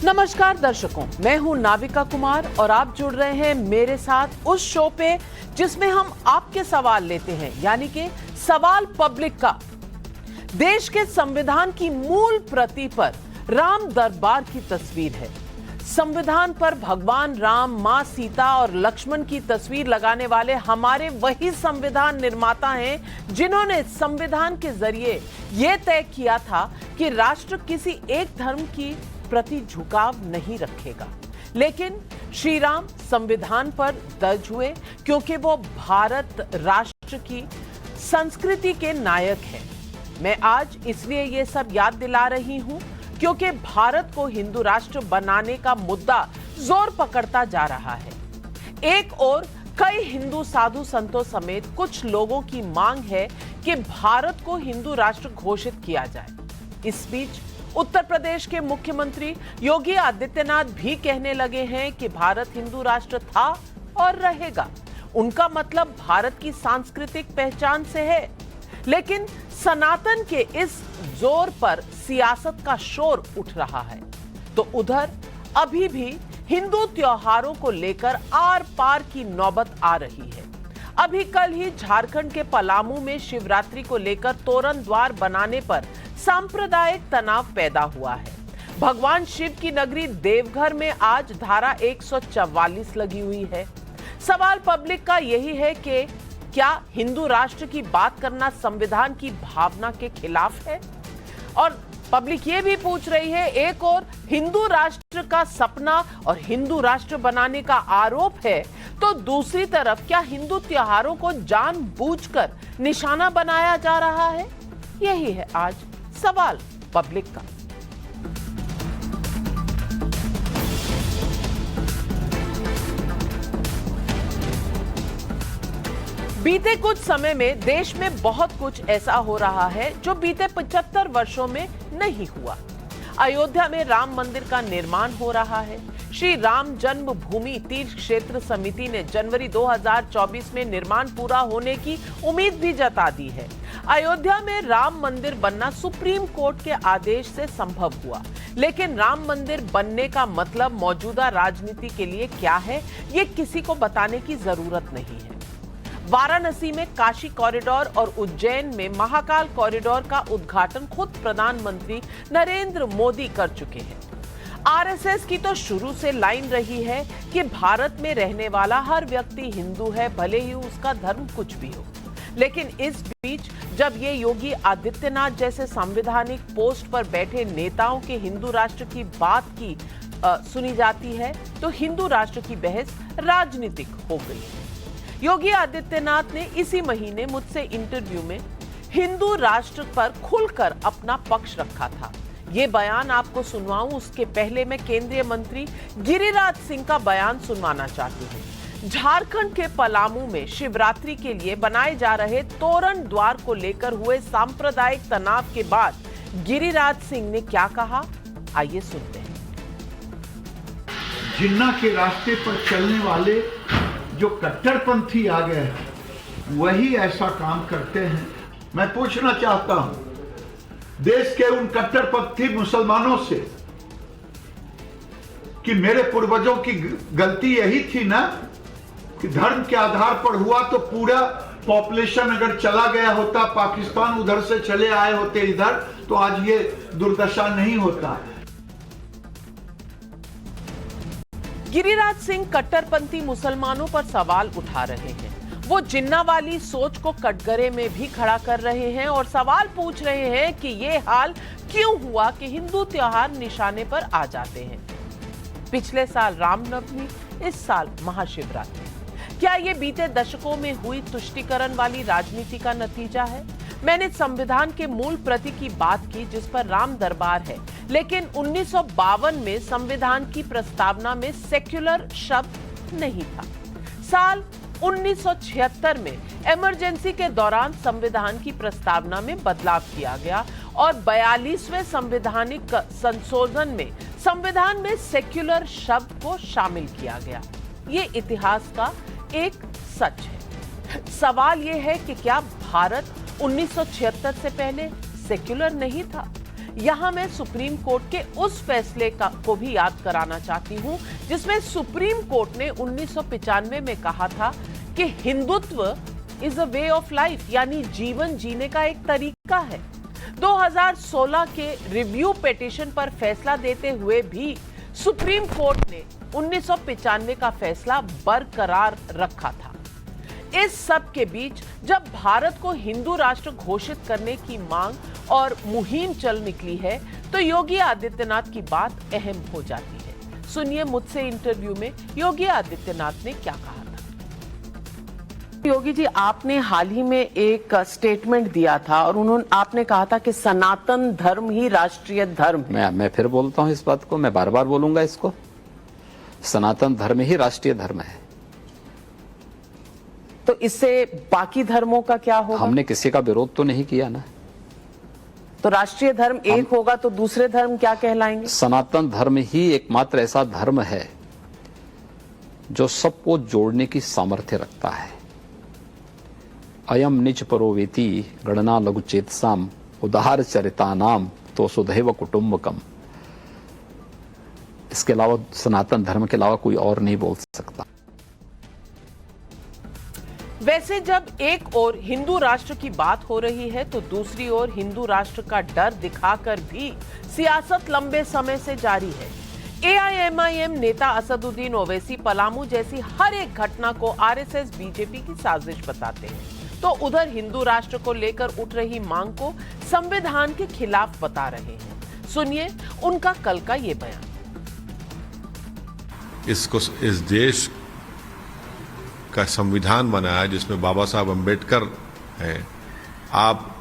नमस्कार दर्शकों, मैं हूं नाविका कुमार और आप जुड़ रहे हैं मेरे साथ उस शो पे जिसमें हम आपके सवाल लेते हैं, यानी कि सवाल पब्लिक का। देश के संविधान की मूल प्रति पर राम दरबार की तस्वीर है। संविधान पर भगवान राम, मां सीता और लक्ष्मण की तस्वीर लगाने वाले हमारे वही संविधान निर्माता हैं जिन्होंने संविधान के जरिए यह तय किया था कि राष्ट्र किसी एक धर्म की प्रति झुकाव नहीं रखेगा। लेकिन श्री राम संविधान पर दर्ज हुए क्योंकि वो भारत राष्ट्र की संस्कृति के नायक हैं। मैं आज इसलिए ये सब याद दिला रही हूं क्योंकि भारत को हिंदू राष्ट्र बनाने का मुद्दा जोर पकड़ता जा रहा है। एक और कई हिंदू साधु संतों समेत कुछ लोगों की मांग है कि भारत को हिंदू राष्ट्र घोषित किया जाए। इस बीच उत्तर प्रदेश के मुख्यमंत्री योगी आदित्यनाथ भी कहने लगे हैं कि भारत हिंदू राष्ट्र था और रहेगा। उनका मतलब भारत की सांस्कृतिक पहचान से है। लेकिन सनातन के इस जोर पर सियासत का शोर उठ रहा है, तो उधर अभी भी हिंदू त्योहारों को लेकर आर पार की नौबत आ रही है। अभी कल ही झारखंड के पलामू में शिवरात्रि को लेकर तोरण द्वार बनाने पर सांप्रदायिक तनाव पैदा हुआ है। भगवान शिव की नगरी देवघर में आज धारा 144 लगी हुई है। सवाल पब्लिक का यही है कि क्या हिंदू राष्ट्र की बात करना संविधान की भावना के खिलाफ है? और पब्लिक ये भी पूछ रही है, एक और हिंदू राष्ट्र का सपना और हिंदू राष्ट्र बनाने का आरोप है, तो दूसरी तरफ क्या हिंदू त्योहारों को जानबूझकर निशाना बनाया जा रहा है? यही है आज सवाल पब्लिक का। बीते कुछ समय में देश में बहुत कुछ ऐसा हो रहा है जो बीते 75 वर्षों में नहीं हुआ। अयोध्या में राम मंदिर का निर्माण हो रहा है। श्री राम जन्मभूमि तीर्थ क्षेत्र समिति ने जनवरी 2024 में निर्माण पूरा होने की उम्मीद भी जता दी है। अयोध्या में राम मंदिर बनना सुप्रीम कोर्ट के आदेश से संभव हुआ, लेकिन राम मंदिर बनने का मतलब मौजूदा राजनीति के लिए क्या है, ये किसी को बताने की जरूरत नहीं है। वाराणसी में काशी कॉरिडोर और उज्जैन में महाकाल कॉरिडोर का उद्घाटन खुद प्रधानमंत्री नरेंद्र मोदी कर चुके हैं। आरएसएस की तो शुरू से लाइन रही है कि भारत में रहने वाला हर व्यक्ति हिंदू है, भले ही उसका धर्म कुछ भी हो। लेकिन इस बीच जब ये योगी आदित्यनाथ जैसे संवैधानिक पोस्ट पर बैठे नेताओं के हिंदू राष्ट्र की बात की सुनी जाती है, तो हिंदू राष्ट्र की बहस राजनीतिक हो गई है। योगी आदित्यनाथ ने इसी महीने मुझसे इंटरव्यू में हिंदू राष्ट्र पर खुलकर अपना पक्ष रखा था। ये बयान आपको सुनवाऊं उसके पहले मैं केंद्रीय मंत्री गिरिराज सिंह का बयान सुनवाना चाहती हूँ। झारखंड के पलामू में शिवरात्रि के लिए बनाए जा रहे तोरण द्वार को लेकर हुए सांप्रदायिक तनाव के बाद गिरिराज सिंह ने क्या कहा, आइए सुनते हैं। जिन्ना के रास्ते पर चलने वाले जो कट्टरपंथी आ गए हैं, वही ऐसा काम करते हैं। मैं पूछना चाहता हूं देश के उन कट्टरपंथी मुसलमानों से कि मेरे पूर्वजों की गलती यही थी ना कि धर्म के आधार पर हुआ, तो पूरा पॉपुलेशन अगर चला गया होता पाकिस्तान, उधर से चले आए होते इधर, तो आज ये दुर्दशा नहीं होता। गिरिराज सिंह कट्टरपंथी मुसलमानों पर सवाल उठा रहे हैं। वो जिन्ना वाली सोच को कटघरे में भी खड़ा कर रहे हैं और सवाल पूछ रहे हैं कि ये हाल क्यों हुआ कि हिंदू त्योहार निशाने पर आ जाते हैं। पिछले साल रामनवमी, इस साल महाशिवरात्रि। क्या ये बीते दशकों में हुई तुष्टीकरण वाली राजनीति का नतीजा है? मैंने संविधान के मूल प्रति की बात की जिस पर राम दरबार है, लेकिन 1952 में संविधान की प्रस्तावना में सेक्युलर शब्द नहीं था। साल 1976 में इमरजेंसी के दौरान संविधान की प्रस्तावना में बदलाव किया गया और 42वें संवैधानिक संशोधन में संविधान में सेक्युलर शब्द को शामिल किया गया। ये इतिहास का एक सच है। सवाल यह है कि क्या भारत 1976 से पहले सेक्युलर नहीं था? यहां मैं सुप्रीम कोर्ट के उस फैसले को भी याद कराना चाहती हूं जिसमें सुप्रीम कोर्ट ने 1995 में कहा था कि Hindutva is a way of life, यानी जीवन जीने का एक तरीका है। 2016 के रिव्यू पिटीशन पर फैसला देते हुए भी सुप्रीम कोर्ट ने 1995 का फैसला बरकरार रखा था। इस सब के बीच जब भारत को हिंदू राष्ट्र घोषित करने की मांग और मुहिम चल निकली है तो योगी आदित्यनाथ की बात अहम हो जाती है। सुनिए मुझसे इंटरव्यू में योगी आदित्यनाथ ने क्या कहा था। योगी जी, आपने हाल ही में एक स्टेटमेंट दिया था और आपने कहा था कि सनातन धर्म ही राष्ट्रीय धर्म है। मैं फिर बोलता हूं इस बात को, मैं बार बार बोलूंगा इसको, सनातन धर्म ही राष्ट्रीय धर्म है। तो इससे बाकी धर्मों का क्या होगा? हमने किसी का विरोध तो नहीं किया ना। तो राष्ट्रीय धर्म एक होगा तो दूसरे धर्म क्या कहलाएंगे? सनातन धर्म ही एकमात्र ऐसा धर्म है जो सबको जोड़ने की सामर्थ्य रखता है। अयम निज परोवेति गणना लघु चेतसाम उदार चरितानाम तो सुधैव कुटुंबकम। इसके अलावा सनातन धर्म के अलावा कोई और नहीं बोल सकता। वैसे जब एक ओर हिंदू राष्ट्र की बात हो रही है तो दूसरी ओर हिंदू राष्ट्र का डर दिखाकर भी सियासत लंबे समय से जारी है। एआईएमआईएम नेता असदुद्दीन ओवैसी पलामू जैसी हर एक घटना को आरएसएस बीजेपी की साजिश बताते हैं, तो उधर हिंदू राष्ट्र को लेकर उठ रही मांग को संविधान के खिलाफ बता रहे हैं। सुनिए उनका कल का ये बयान। इस देश का संविधान बना है जिसमें बाबा साहब अम्बेडकर हैं। आप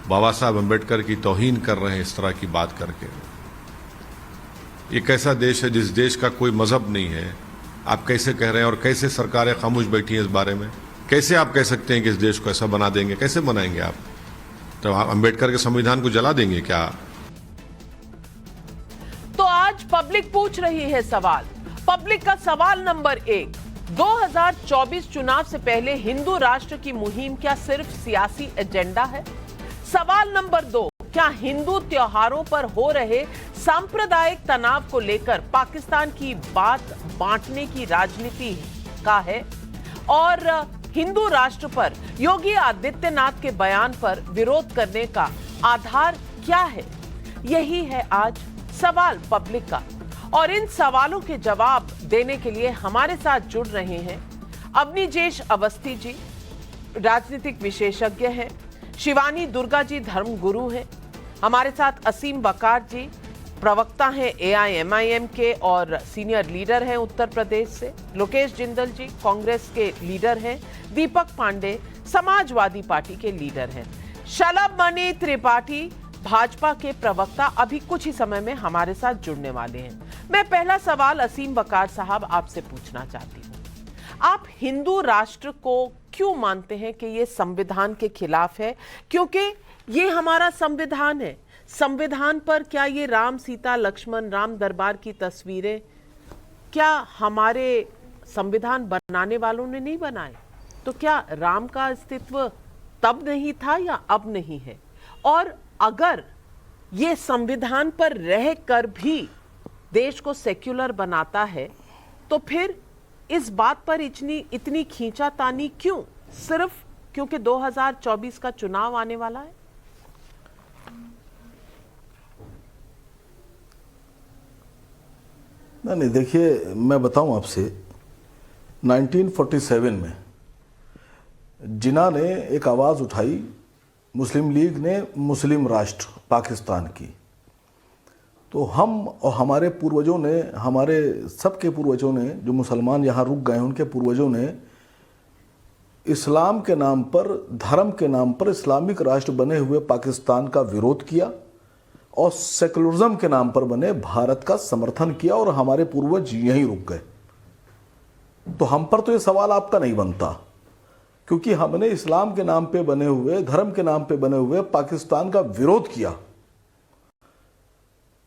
बाबा साहब अम्बेडकर की तौहीन कर रहे हैं इस तरह की बात करके। ये कैसा देश है जिस देश का कोई मजहब नहीं है? आप कैसे कह रहे हैं और कैसे सरकारें खामोश बैठी हैं इस बारे में? कैसे आप कह सकते हैं कि इस देश को ऐसा बना देंगे? कैसे बनाएंगे आप? तो आप अम्बेडकर के संविधान को जला देंगे क्या? तो आज पब्लिक पूछ रही है सवाल। पब्लिक का सवाल नंबर 1, 2024 चुनाव से पहले हिंदू राष्ट्र की मुहिम क्या सिर्फ सियासी एजेंडा है? सवाल नंबर 2, क्या हिंदू त्योहारों पर हो रहे सांप्रदायिक तनाव को लेकर पाकिस्तान की बात बांटने की राजनीति का है? और हिंदू राष्ट्र पर योगी आदित्यनाथ के बयान पर विरोध करने का आधार क्या है? यही है आज सवाल पब्लिक का। और इन सवालों के जवाब देने के लिए हमारे साथ जुड़ रहे हैं अवनीजेश अवस्थी जी, राजनीतिक विशेषज्ञ हैं, शिवानी दुर्गा जी धर्मगुरु हैं, हमारे साथ असीम बकार जी प्रवक्ता हैं एआईएमआईएम के और सीनियर लीडर हैं उत्तर प्रदेश से, लोकेश जिंदल जी कांग्रेस के लीडर हैं, दीपक पांडे समाजवादी पार्टी के लीडर हैं, शलभमणि त्रिपाठी भाजपा के प्रवक्ता अभी कुछ ही समय में हमारे साथ जुड़ने वाले हैं। मैं पहला सवाल असीम बकार साहब आपसे पूछना चाहती हूं। आप हिंदू राष्ट्र को क्यों मानते हैं कि ये संविधान के खिलाफ है? क्योंकि ये हमारा संविधान है। संविधान पर क्या ये राम सीता लक्ष्मण राम दरबार की तस्वीरें क्या हमारे संविधान बनाने वालों ने नहीं बनाए? तो क्या राम का अस्तित्व तब नहीं था या अब नहीं है? और अगर ये संविधान पर रहकर भी देश को सेक्युलर बनाता है तो फिर इस बात पर इतनी खींचातानी क्यों? सिर्फ क्योंकि 2024 का चुनाव आने वाला है? नहीं, देखिए मैं बताऊं आपसे, 1947 में जिन्ना ने एक आवाज़ उठाई, मुस्लिम लीग ने मुस्लिम राष्ट्र पाकिस्तान की, तो हम और हमारे पूर्वजों ने, हमारे सबके पूर्वजों ने, जो मुसलमान यहाँ रुक गए उनके पूर्वजों ने इस्लाम के नाम पर, धर्म के नाम पर इस्लामिक राष्ट्र बने हुए पाकिस्तान का विरोध किया और सेकुलरिज्म के नाम पर बने भारत का समर्थन किया और हमारे पूर्वज यहीं रुक गए। तो हम पर तो ये सवाल आपका नहीं बनता, क्योंकि हमने इस्लाम के नाम पे बने हुए, धर्म के नाम पे बने हुए पाकिस्तान का विरोध किया।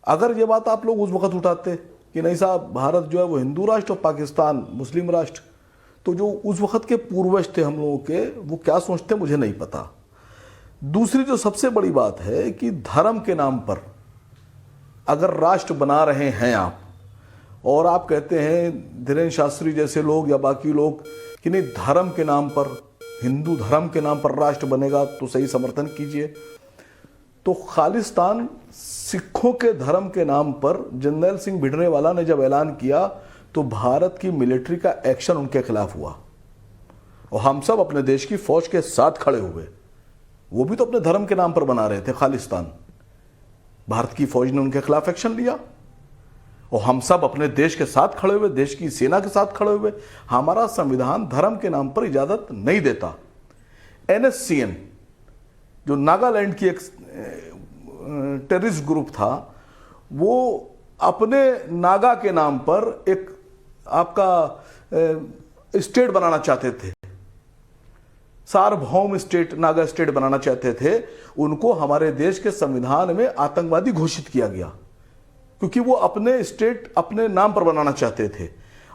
अगर ये बात आप लोग उस वक्त उठाते कि नहीं साहब भारत जो है वो हिंदू राष्ट्र और पाकिस्तान मुस्लिम राष्ट्र, तो जो उस वक्त के पूर्वज थे हम लोगों के, वो क्या सोचते मुझे नहीं पता। दूसरी जो सबसे बड़ी बात है कि धर्म के नाम पर अगर राष्ट्र बना रहे हैं आप, और आप कहते हैं धीरेन्द्र शास्त्री जैसे लोग या बाकी लोग कि नहीं धर्म के नाम पर, हिंदू धर्म के नाम पर राष्ट्र बनेगा, तो सही समर्थन कीजिए। तो खालिस्तान सिखों के धर्म के नाम पर जर्नैल सिंह भिंडरावाला ने जब ऐलान किया तो भारत की मिलिट्री का एक्शन उनके खिलाफ हुआ और हम सब अपने देश की फौज के साथ खड़े हुए। वो भी तो अपने धर्म के नाम पर बना रहे थे खालिस्तान। भारत की फौज ने उनके खिलाफ एक्शन लिया और हम सब अपने देश के साथ खड़े हुए, देश की सेना के साथ खड़े हुए। हमारा संविधान धर्म के नाम पर इजाजत नहीं देता। NSCN जो नागालैंड की एक टेररिस्ट ग्रुप था, वो अपने नागा के नाम पर एक आपका स्टेट बनाना चाहते थे, सार्वभौम स्टेट, नागा स्टेट बनाना चाहते थे। उनको हमारे देश के संविधान में आतंकवादी घोषित किया गया क्योंकि वो अपने स्टेट अपने नाम पर बनाना चाहते थे,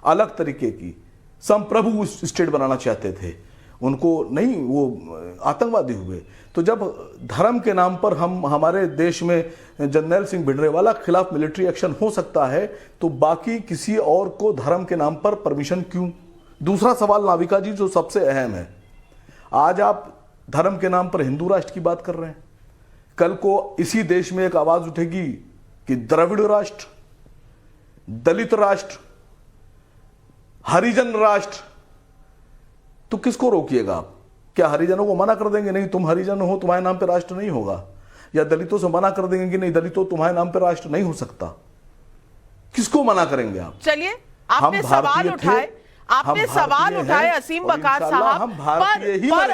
अलग तरीके की संप्रभु स्टेट बनाना चाहते थे। उनको नहीं, वो आतंकवादी हुए। तो जब धर्म के नाम पर हम हमारे देश में जर्नैल सिंह भिंडरावाला के खिलाफ मिलिट्री एक्शन हो सकता है, तो बाकी किसी और को धर्म के नाम पर परमिशन क्यों? दूसरा सवाल नाविका जी जो सबसे अहम है, आज आप धर्म के नाम पर हिंदू राष्ट्र की बात कर रहे हैं, कल को इसी देश में एक आवाज उठेगी कि द्रविड़ राष्ट्र, दलित राष्ट्र, हरिजन राष्ट्र, तो किसको रोकिएगा आप? क्या हरिजनों को मना कर देंगे नहीं तुम हरिजन हो, तुम्हारे नाम पे राष्ट्र नहीं होगा? या दलितों से मना कर देंगे कि नहीं दलितों तुम्हारे नाम पे राष्ट्र नहीं हो सकता? किसको मना करेंगे आप? चलिए, आपने सवाल उठाए, आपने सवाल उठाए असीम वकार साहब, पर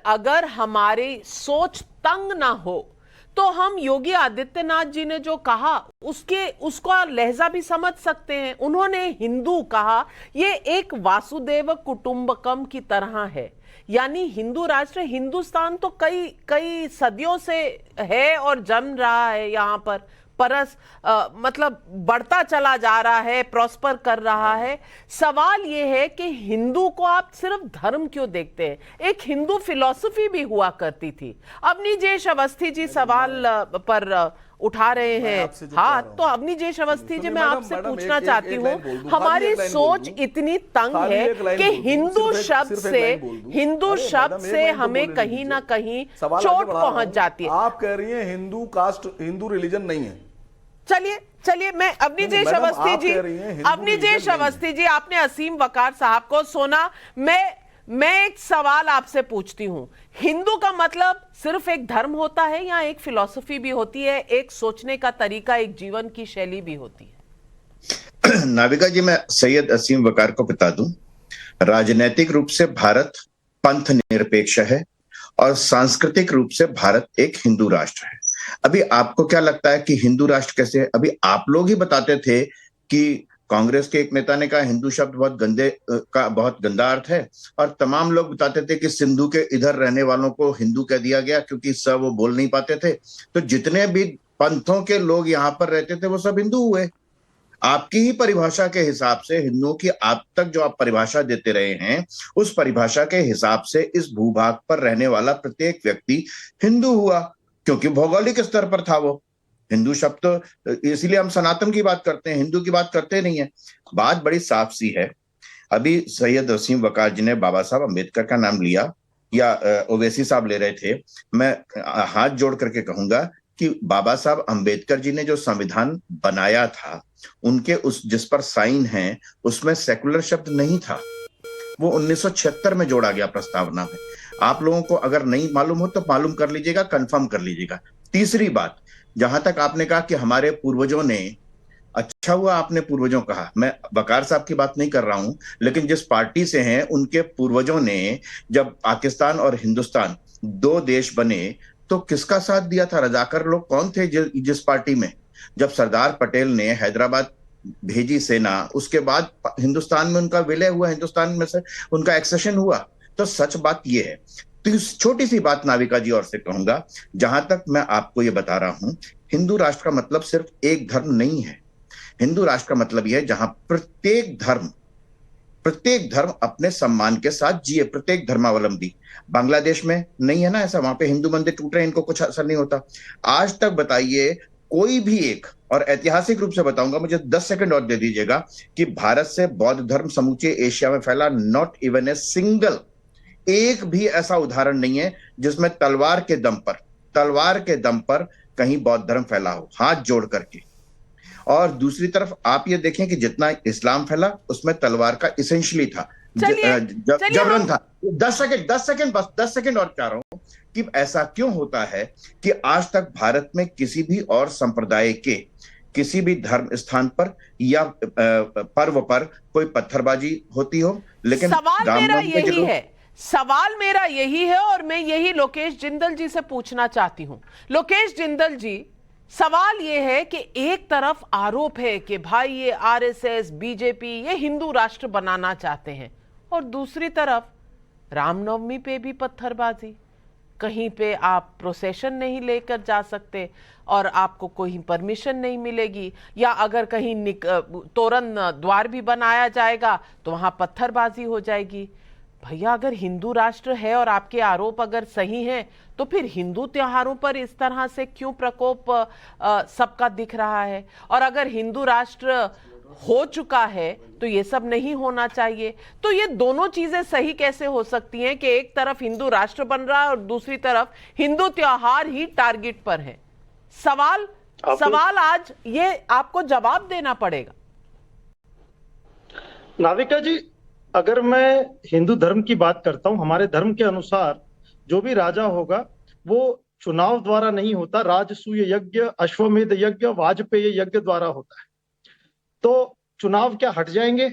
अगर हमारी सोच तंग ना हो तो हम योगी आदित्यनाथ जी ने जो कहा उसका लहजा भी समझ सकते हैं। उन्होंने हिंदू कहा, ये एक वासुदेव कुटुंबकम की तरह है, यानी हिंदू राष्ट्र, हिंदुस्तान तो कई सदियों से है और जन्म रहा है, यहाँ पर मतलब बढ़ता चला जा रहा है, प्रॉस्पर कर रहा है। सवाल यह है कि हिंदू को आप सिर्फ धर्म क्यों देखते हैं? एक हिंदू फिलॉसफी भी हुआ करती थी। अवनीजेश अवस्थी जी सवाल पर उठा रहे हैं हाँ, तो अवनीजेश अवस्थी जी मैं आपसे पूछना चाहती हूँ, हमारी सोच इतनी तंग है कि हिंदू शब्द से हमें कहीं ना कहीं चोट पहुंच जाती है। आप कह रही हैं हिंदू कास्ट, हिंदू रिलीजन नहीं है। चलिए मैं अवनीजेश अवस्थी जी, आपने असीम वकार साहब को सुना। मैं एक सवाल आपसे पूछती हूं, हिंदू का मतलब सिर्फ एक धर्म होता है या एक फिलॉसफी भी होती है, एक सोचने का तरीका, एक जीवन की शैली भी होती है? नाविका जी, मैं सैयद असीम वकार को बता दूं, राजनीतिक रूप से भारत पंथ निरपेक्ष है और सांस्कृतिक रूप से भारत एक हिंदू राष्ट्र है। अभी आपको क्या लगता है कि हिंदू राष्ट्र कैसे है? अभी आप लोग ही बताते थे कि कांग्रेस के एक नेता ने कहा हिंदू शब्द बहुत गंदा अर्थ है, और तमाम लोग बताते थे कि सिंधु के इधर रहने वालों को हिंदू कह दिया गया क्योंकि सब वो बोल नहीं पाते थे। तो जितने भी पंथों के लोग यहाँ पर रहते थे वो सब हिंदू हुए। आपकी ही परिभाषा के हिसाब से हिंदुओं की आप तक जो आप परिभाषा देते रहे हैं, उस परिभाषा के हिसाब से इस भूभाग पर रहने वाला प्रत्येक व्यक्ति हिंदू हुआ क्योंकि भौगोलिक स्तर पर था वो। हिंदू शब्द तो इसलिए हम सनातन की बात करते हैं, हिंदू की बात करते नहीं है। बात बड़ी साफ सी है। अभी सैयद असीम वकार जी ने बाबा साहब अंबेडकर का नाम लिया या ओवैसी साहब ले रहे थे। मैं हाथ जोड़ करके कहूंगा कि बाबा साहब अंबेडकर जी ने जो संविधान बनाया था, उनके उस जिस पर साइन है उसमें सेकुलर शब्द नहीं था। वो 1976 में जोड़ा गया प्रस्तावना में। आप लोगों को अगर नहीं मालूम हो तो मालूम कर लीजिएगा, कंफर्म कर लीजिएगा। तीसरी बात, जहां तक आपने कहा कि हमारे पूर्वजों ने, अच्छा हुआ आपने पूर्वजों कहा, मैं वकार साहब की बात नहीं कर रहा हूं, लेकिन जिस पार्टी से हैं उनके पूर्वजों ने जब पाकिस्तान और हिंदुस्तान दो देश बने तो किसका साथ दिया था? रजाकर लोग कौन थे जिस पार्टी में? जब सरदार पटेल ने हैदराबाद भेजी सेना, उसके बाद हिंदुस्तान में उनका विलय हुआ, हिंदुस्तान में से उनका एक्सेशन हुआ। तो सच बात यह है। तो छोटी सी बात नाविका जी और से कहूंगा, जहां तक मैं आपको ये बता रहा हूं, हिंदू राष्ट्र का मतलब सिर्फ एक धर्म नहीं है। हिंदू राष्ट्र का मतलब यह है जहां प्रत्येक प्रत्येक धर्म अपने सम्मान के साथ जिए, प्रत्येक धर्मावलंबी। बांग्लादेश में नहीं है ना ऐसा, वहां पे हिंदू मंदिर टूट रहे हैं, इनको कुछ असर नहीं होता। आज तक बताइए कोई भी एक, और ऐतिहासिक रूप से बताऊंगा, मुझे 10 सेकंड और दे दीजिएगा, कि भारत से बौद्ध धर्म समूचे एशिया में फैला, नॉट इवन ए सिंगल, एक भी ऐसा उदाहरण नहीं है जिसमें तलवार के दम पर कहीं बौद्ध धर्म फैला हो, हाथ जोड़ करके। और दूसरी तरफ आप ये देखें कि जितना इस्लाम फैला उसमें तलवार का इसेंशियली था, जबरन था। 10 सेकंड और चाह रहा हूं कि ऐसा क्यों होता है कि आज तक भारत में किसी भी और संप्रदाय के किसी भी धर्म स्थान पर या पर्व पर कोई पत्थरबाजी होती हो, लेकिन सवाल मेरा यही है और मैं यही लोकेश जिंदल जी से पूछना चाहती हूं। लोकेश जिंदल जी, सवाल यह है कि एक तरफ आरोप है कि भाई ये आरएसएस, बीजेपी ये हिंदू राष्ट्र बनाना चाहते हैं, और दूसरी तरफ रामनवमी पे भी पत्थरबाजी, कहीं पे आप प्रोसेशन नहीं लेकर जा सकते और आपको कोई परमिशन नहीं मिलेगी, या अगर कहीं तोरण द्वार भी बनाया जाएगा तो वहां पत्थरबाजी हो जाएगी। भैया, अगर हिंदू राष्ट्र है और आपके आरोप अगर सही हैं, तो फिर हिंदू त्योहारों पर इस तरह से क्यों प्रकोप सबका दिख रहा है? और अगर हिंदू राष्ट्र हो चुका है तो ये सब नहीं होना चाहिए। तो ये दोनों चीजें सही कैसे हो सकती हैं कि एक तरफ हिंदू राष्ट्र बन रहा है और दूसरी तरफ हिंदू त्योहार ही टारगेट पर है? सवाल आज ये आपको जवाब देना पड़ेगा। नाविका जी, अगर मैं हिंदू धर्म की बात करता हूं, हमारे धर्म के अनुसार जो भी राजा होगा वो चुनाव द्वारा नहीं होता, राजसूय यज्ञ, अश्वमेध यज्ञ, वाजपेयी यज्ञ द्वारा होता है। तो चुनाव क्या हट जाएंगे?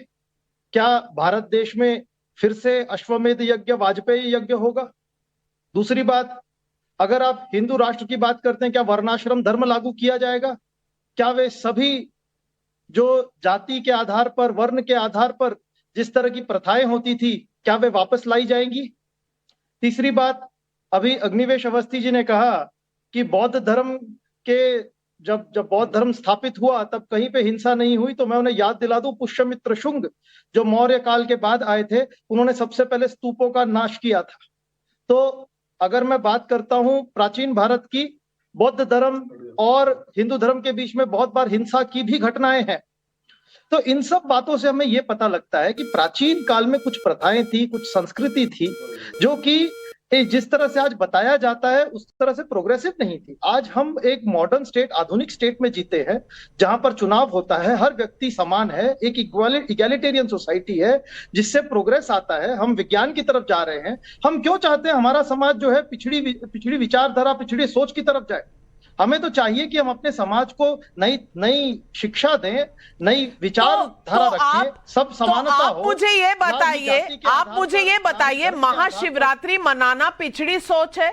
क्या भारत देश में फिर से अश्वमेध यज्ञ, वाजपेयी यज्ञ होगा? दूसरी बात, अगर आप हिंदू राष्ट्र की बात करते हैं, क्या वर्णाश्रम धर्म लागू किया जाएगा? क्या वे सभी जो जाति के आधार पर, वर्ण के आधार पर जिस तरह की प्रथाएं होती थी, क्या वे वापस लाई जाएंगी? तीसरी बात, अभी अग्निवेश अवस्थी जी ने कहा कि बौद्ध धर्म के जब बौद्ध धर्म स्थापित हुआ तब कहीं पे हिंसा नहीं हुई। तो मैं उन्हें याद दिला दूं, पुष्यमित्र शुंग जो मौर्य काल के बाद आए थे, उन्होंने सबसे पहले स्तूपों का नाश किया था। तो अगर मैं बात करता हूं प्राचीन भारत की, बौद्ध धर्म और हिंदू धर्म के बीच में बहुत बार हिंसा की भी घटनाएं हैं। तो इन सब बातों से हमें यह पता लगता है कि प्राचीन काल में कुछ प्रथाएं थी, कुछ संस्कृति थी, जो कि जिस तरह से आज बताया जाता है उस तरह से प्रोग्रेसिव नहीं थी। आज हम एक मॉडर्न स्टेट, आधुनिक स्टेट में जीते हैं, जहां पर चुनाव होता है, हर व्यक्ति समान है, एक इक्वालिटेरियन सोसाइटी है, जिससे प्रोग्रेस आता है। हम विज्ञान की तरफ जा रहे हैं। हम क्यों चाहते हैं हमारा समाज जो है पिछड़ी विचारधारा, पिछड़ी सोच की तरफ जाए? हमें तो चाहिए कि हम अपने समाज को नई शिक्षा दें, नई विचारधारा रखें, सब समानता हो। आप मुझे ये बताइए, महाशिवरात्रि मनाना पिछड़ी सोच है,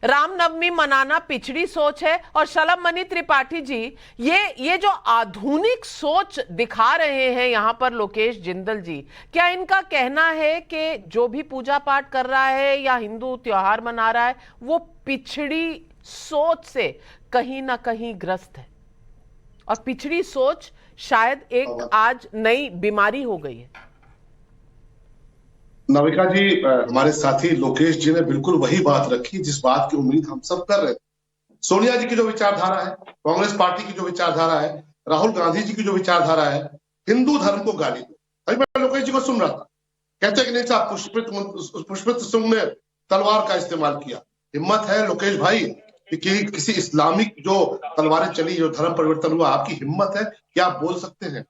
रामनवमी मनाना पिछड़ी सोच है, और शलभ मणि त्रिपाठी जी ये जो आधुनिक सोच दिखा रहे हैं यहाँ पर लोकेश जिंदल जी, क्या इनका कहना है कि जो भी पूजा पाठ कर रहा है या हिंदू त्योहार मना रहा है वो पिछड़ी सोच से कहीं ना कहीं ग्रस्त है, और पिछड़ी सोच शायद एक आज नई बीमारी हो गई है? नाविका जी, हमारे साथी लोकेश जी ने बिल्कुल वही बात रखी जिस बात की उम्मीद हम सब कर रहे थे। सोनिया जी की जो विचारधारा है, कांग्रेस पार्टी की जो विचारधारा है, राहुल गांधी जी की जो विचारधारा है, हिंदू धर्म को गाली दो। अभी मैं लोकेश जी को सुन रहा था, कहते कि नहीं साहब, पुष्पित शुंग ने तलवार का इस्तेमाल किया। हिम्मत है लोकेश भाई कि किसी इस्लामिक जो तलवारें चली, जो धर्म परिवर्तन हुआ, आपकी हिम्मत है कि आप बोल सकते हैं?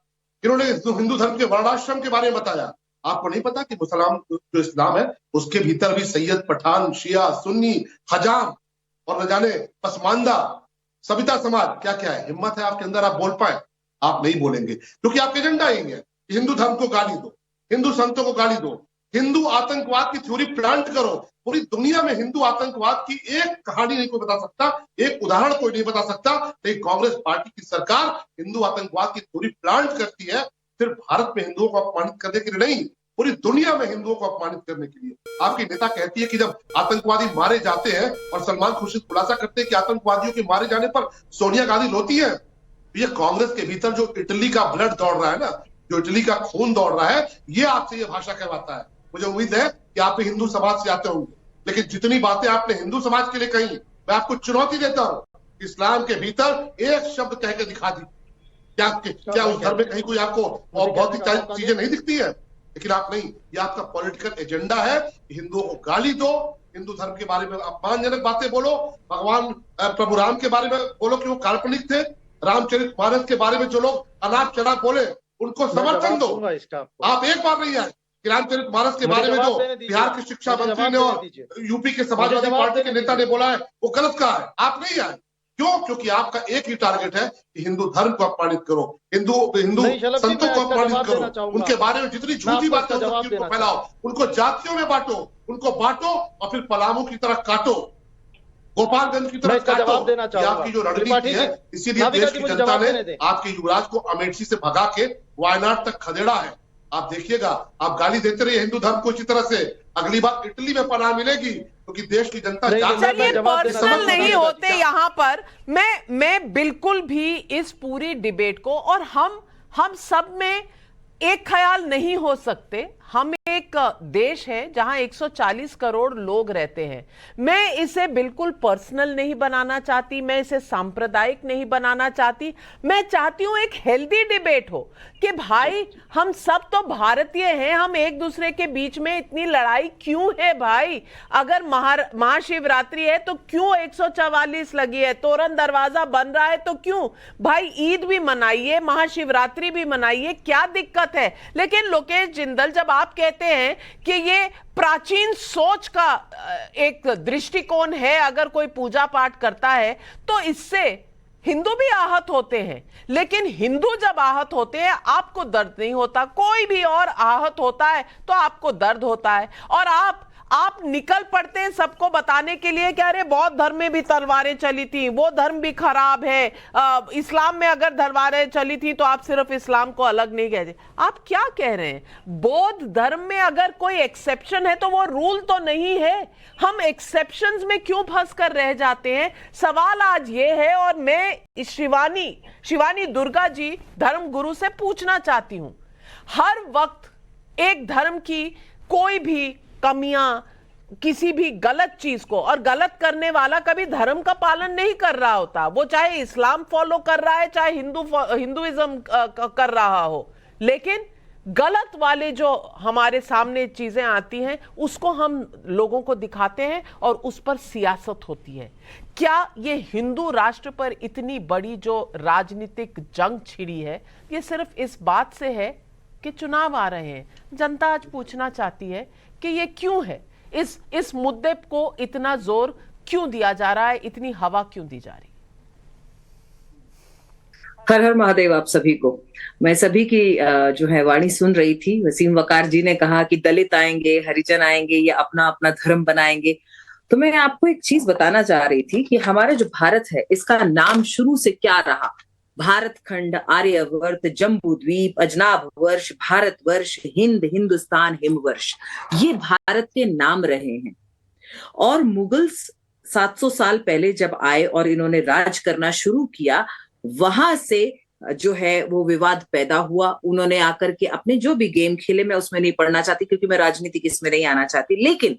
इन्होंने हिंदू धर्म के वर्णाश्रम के बारे में बताया। आपको नहीं पता कि मुसलमान जो इस्लाम है उसके भीतर भी सैयद, पठान, शिया, सुन्नी, हजाम और न जाने पसमानदा, सविता समाज, क्या क्या है? हिम्मत है आपके अंदर, आप बोल पाए? आप नहीं बोलेंगे क्योंकि आपके एजेंडा ही है। हिंदू धर्म को गाली दो, हिंदू संतों को गाली दो, हिंदू आतंकवाद की थ्योरी प्लांट करो। पूरी दुनिया में हिंदू आतंकवाद की एक कहानी नहीं कोई बता सकता, एक उदाहरण कोई नहीं बता सकता। लेकिन कांग्रेस पार्टी की सरकार हिंदू आतंकवाद की थ्योरी प्लांट करती है, सिर्फ भारत में हिंदुओं को अपमानित करने के लिए नहीं, पूरी दुनिया में हिंदुओं को अपमानित करने के लिए। आपकी नेता कहती है कि जब आतंकवादी मारे जाते हैं और सलमान खुर्शीद खुलासा करते हैं कि आतंकवादियों के मारे जाने पर सोनिया गांधी रोती है, ये कांग्रेस के भीतर जो इटली का ब्लड दौड़ रहा है ना, जो इटली का खून दौड़ रहा है, ये आपसे ये भाषा कहवाता है। मुझे उम्मीद है कि आप हिंदू समाज से आते होंगे, लेकिन जितनी बातें आपने हिंदू समाज के लिए कही, मैं आपको चुनौती देता हूं, इस्लाम के भीतर एक शब्द कह के दिखा दी। क्या उस धर्म में कहीं कोई आपको और भौतिक चीजें नहीं दिखती है? लेकिन आप नहीं, ये आपका पॉलिटिकल एजेंडा है। हिंदुओं को गाली दो, हिंदू धर्म के बारे में अपमानजनक बातें बोलो, भगवान प्रभु राम के बारे में बोलो कि वो काल्पनिक थे, रामचरितमानस के बारे में जो लोग अनाप चनाप बोले उनको समर्थन दो। आप एक बार नहीं आए कि रामचरितमानस के बारे में जो बिहार के शिक्षा मंत्री ने और यूपी के समाजवादी पार्टी के नेता ने बोला है वो गलत कहा है। आप नहीं आए, क्यों? क्योंकि आपका एक ही टारगेट है कि हिंदू धर्म को अपमानित करो, हिंदू संतों को अपमानित करो, उनके बारे में जितनी झूठी बातें हो सकती है उनको फैलाओ, उनको जातियों में बांटो, उनको बांटो और फिर पलामू की तरह काटो, गोपालगंज की तरह काटो। आपकी जो रणनीति है, इसीलिए देश की जनता ने आपके युवराज को अमेठी से भगा के वायनाड तक खदेड़ा है। आप देखिएगा, आप गाली देते रहिए हिंदू धर्म को इसी तरह से, अगली बार इटली में पनाह मिलेगी, क्योंकि देश की जनता चलिए पर्सनल नहीं होते यहाँ पर। मैं बिल्कुल भी इस पूरी डिबेट को, और हम सब में एक ख्याल नहीं हो सकते। हम एक देश है जहां 140 करोड़ लोग रहते हैं। मैं इसे बिल्कुल पर्सनल नहीं बनाना चाहती, मैं इसे सांप्रदायिक नहीं बनाना चाहती। मैं चाहती हूं एक हेल्दी डिबेट हो कि भाई हम सब तो भारतीय हैं, हम एक दूसरे के बीच में इतनी लड़ाई क्यों है भाई? अगर महाशिवरात्रि है तो क्यों 144 लगी है? तोरण दरवाजा बन रहा है तो क्यों? भाई ईद भी मनाइए, महाशिवरात्रि भी मनाइए, क्या दिक्कत है? लेकिन लोकेश जिंदल, जब आप कहते हैं कि ये प्राचीन सोच का एक दृष्टिकोण है, अगर कोई पूजा पाठ करता है तो इससे हिंदू भी आहत होते हैं। लेकिन हिंदू जब आहत होते हैं आपको दर्द नहीं होता, कोई भी और आहत होता है तो आपको दर्द होता है, और आप निकल पड़ते हैं सबको बताने के लिए कि अरे बौद्ध धर्म में भी तलवारें चली थी, वो धर्म भी खराब है, इस्लाम में अगर तलवारें चली थी तो आप सिर्फ इस्लाम को अलग नहीं कहते। आप क्या कह रहे हैं? बौद्ध धर्म में अगर कोई एक्सेप्शन है तो वो रूल तो नहीं है। हम एक्सेप्शंस में क्यों फंस कर रह जाते हैं? सवाल आज ये है, और मैं शिवानी दुर्गा जी धर्म गुरु से पूछना चाहती हूं, हर वक्त एक धर्म की कोई भी कमियां, किसी भी गलत चीज को, और गलत करने वाला कभी धर्म का पालन नहीं कर रहा होता, वो चाहे इस्लाम फॉलो कर रहा है चाहे हिंदुइज्म कर रहा हो, लेकिन गलत वाले जो हमारे सामने चीजें आती हैं उसको हम लोगों को दिखाते हैं और उस पर सियासत होती है। क्या ये हिंदू राष्ट्र पर इतनी बड़ी जो राजनीतिक जंग छिड़ी है, ये सिर्फ इस बात से है कि चुनाव आ रहे हैं? जनता आज पूछना चाहती है कि ये क्यों है, इस मुद्दे को इतना जोर क्यों दिया जा रहा है, इतनी हवा क्यों दी जा रही है? हर हर महादेव आप सभी को। मैं सभी की जो है वाणी सुन रही थी। वसीम वकार जी ने कहा कि दलित आएंगे, हरिजन आएंगे, या अपना अपना धर्म बनाएंगे। तो मैं आपको एक चीज बताना चाह रही थी कि हमारा जो भारत है इसका नाम शुरू से क्या रहा। भारत खंड, आर्यवर्त, जम्बू द्वीप, अजनाब वर्ष, भारतवर्ष, हिंद, हिंदुस्तान, हिमवर्ष, ये भारत के नाम रहे हैं। और मुगल्स 700 साल पहले जब आए और इन्होंने राज करना शुरू किया, वहां से जो है वो विवाद पैदा हुआ। उन्होंने आकर के अपने जो भी गेम खेले, मैं उसमें नहीं पढ़ना चाहती क्योंकि मैं राजनीति इसमें नहीं आना चाहती, लेकिन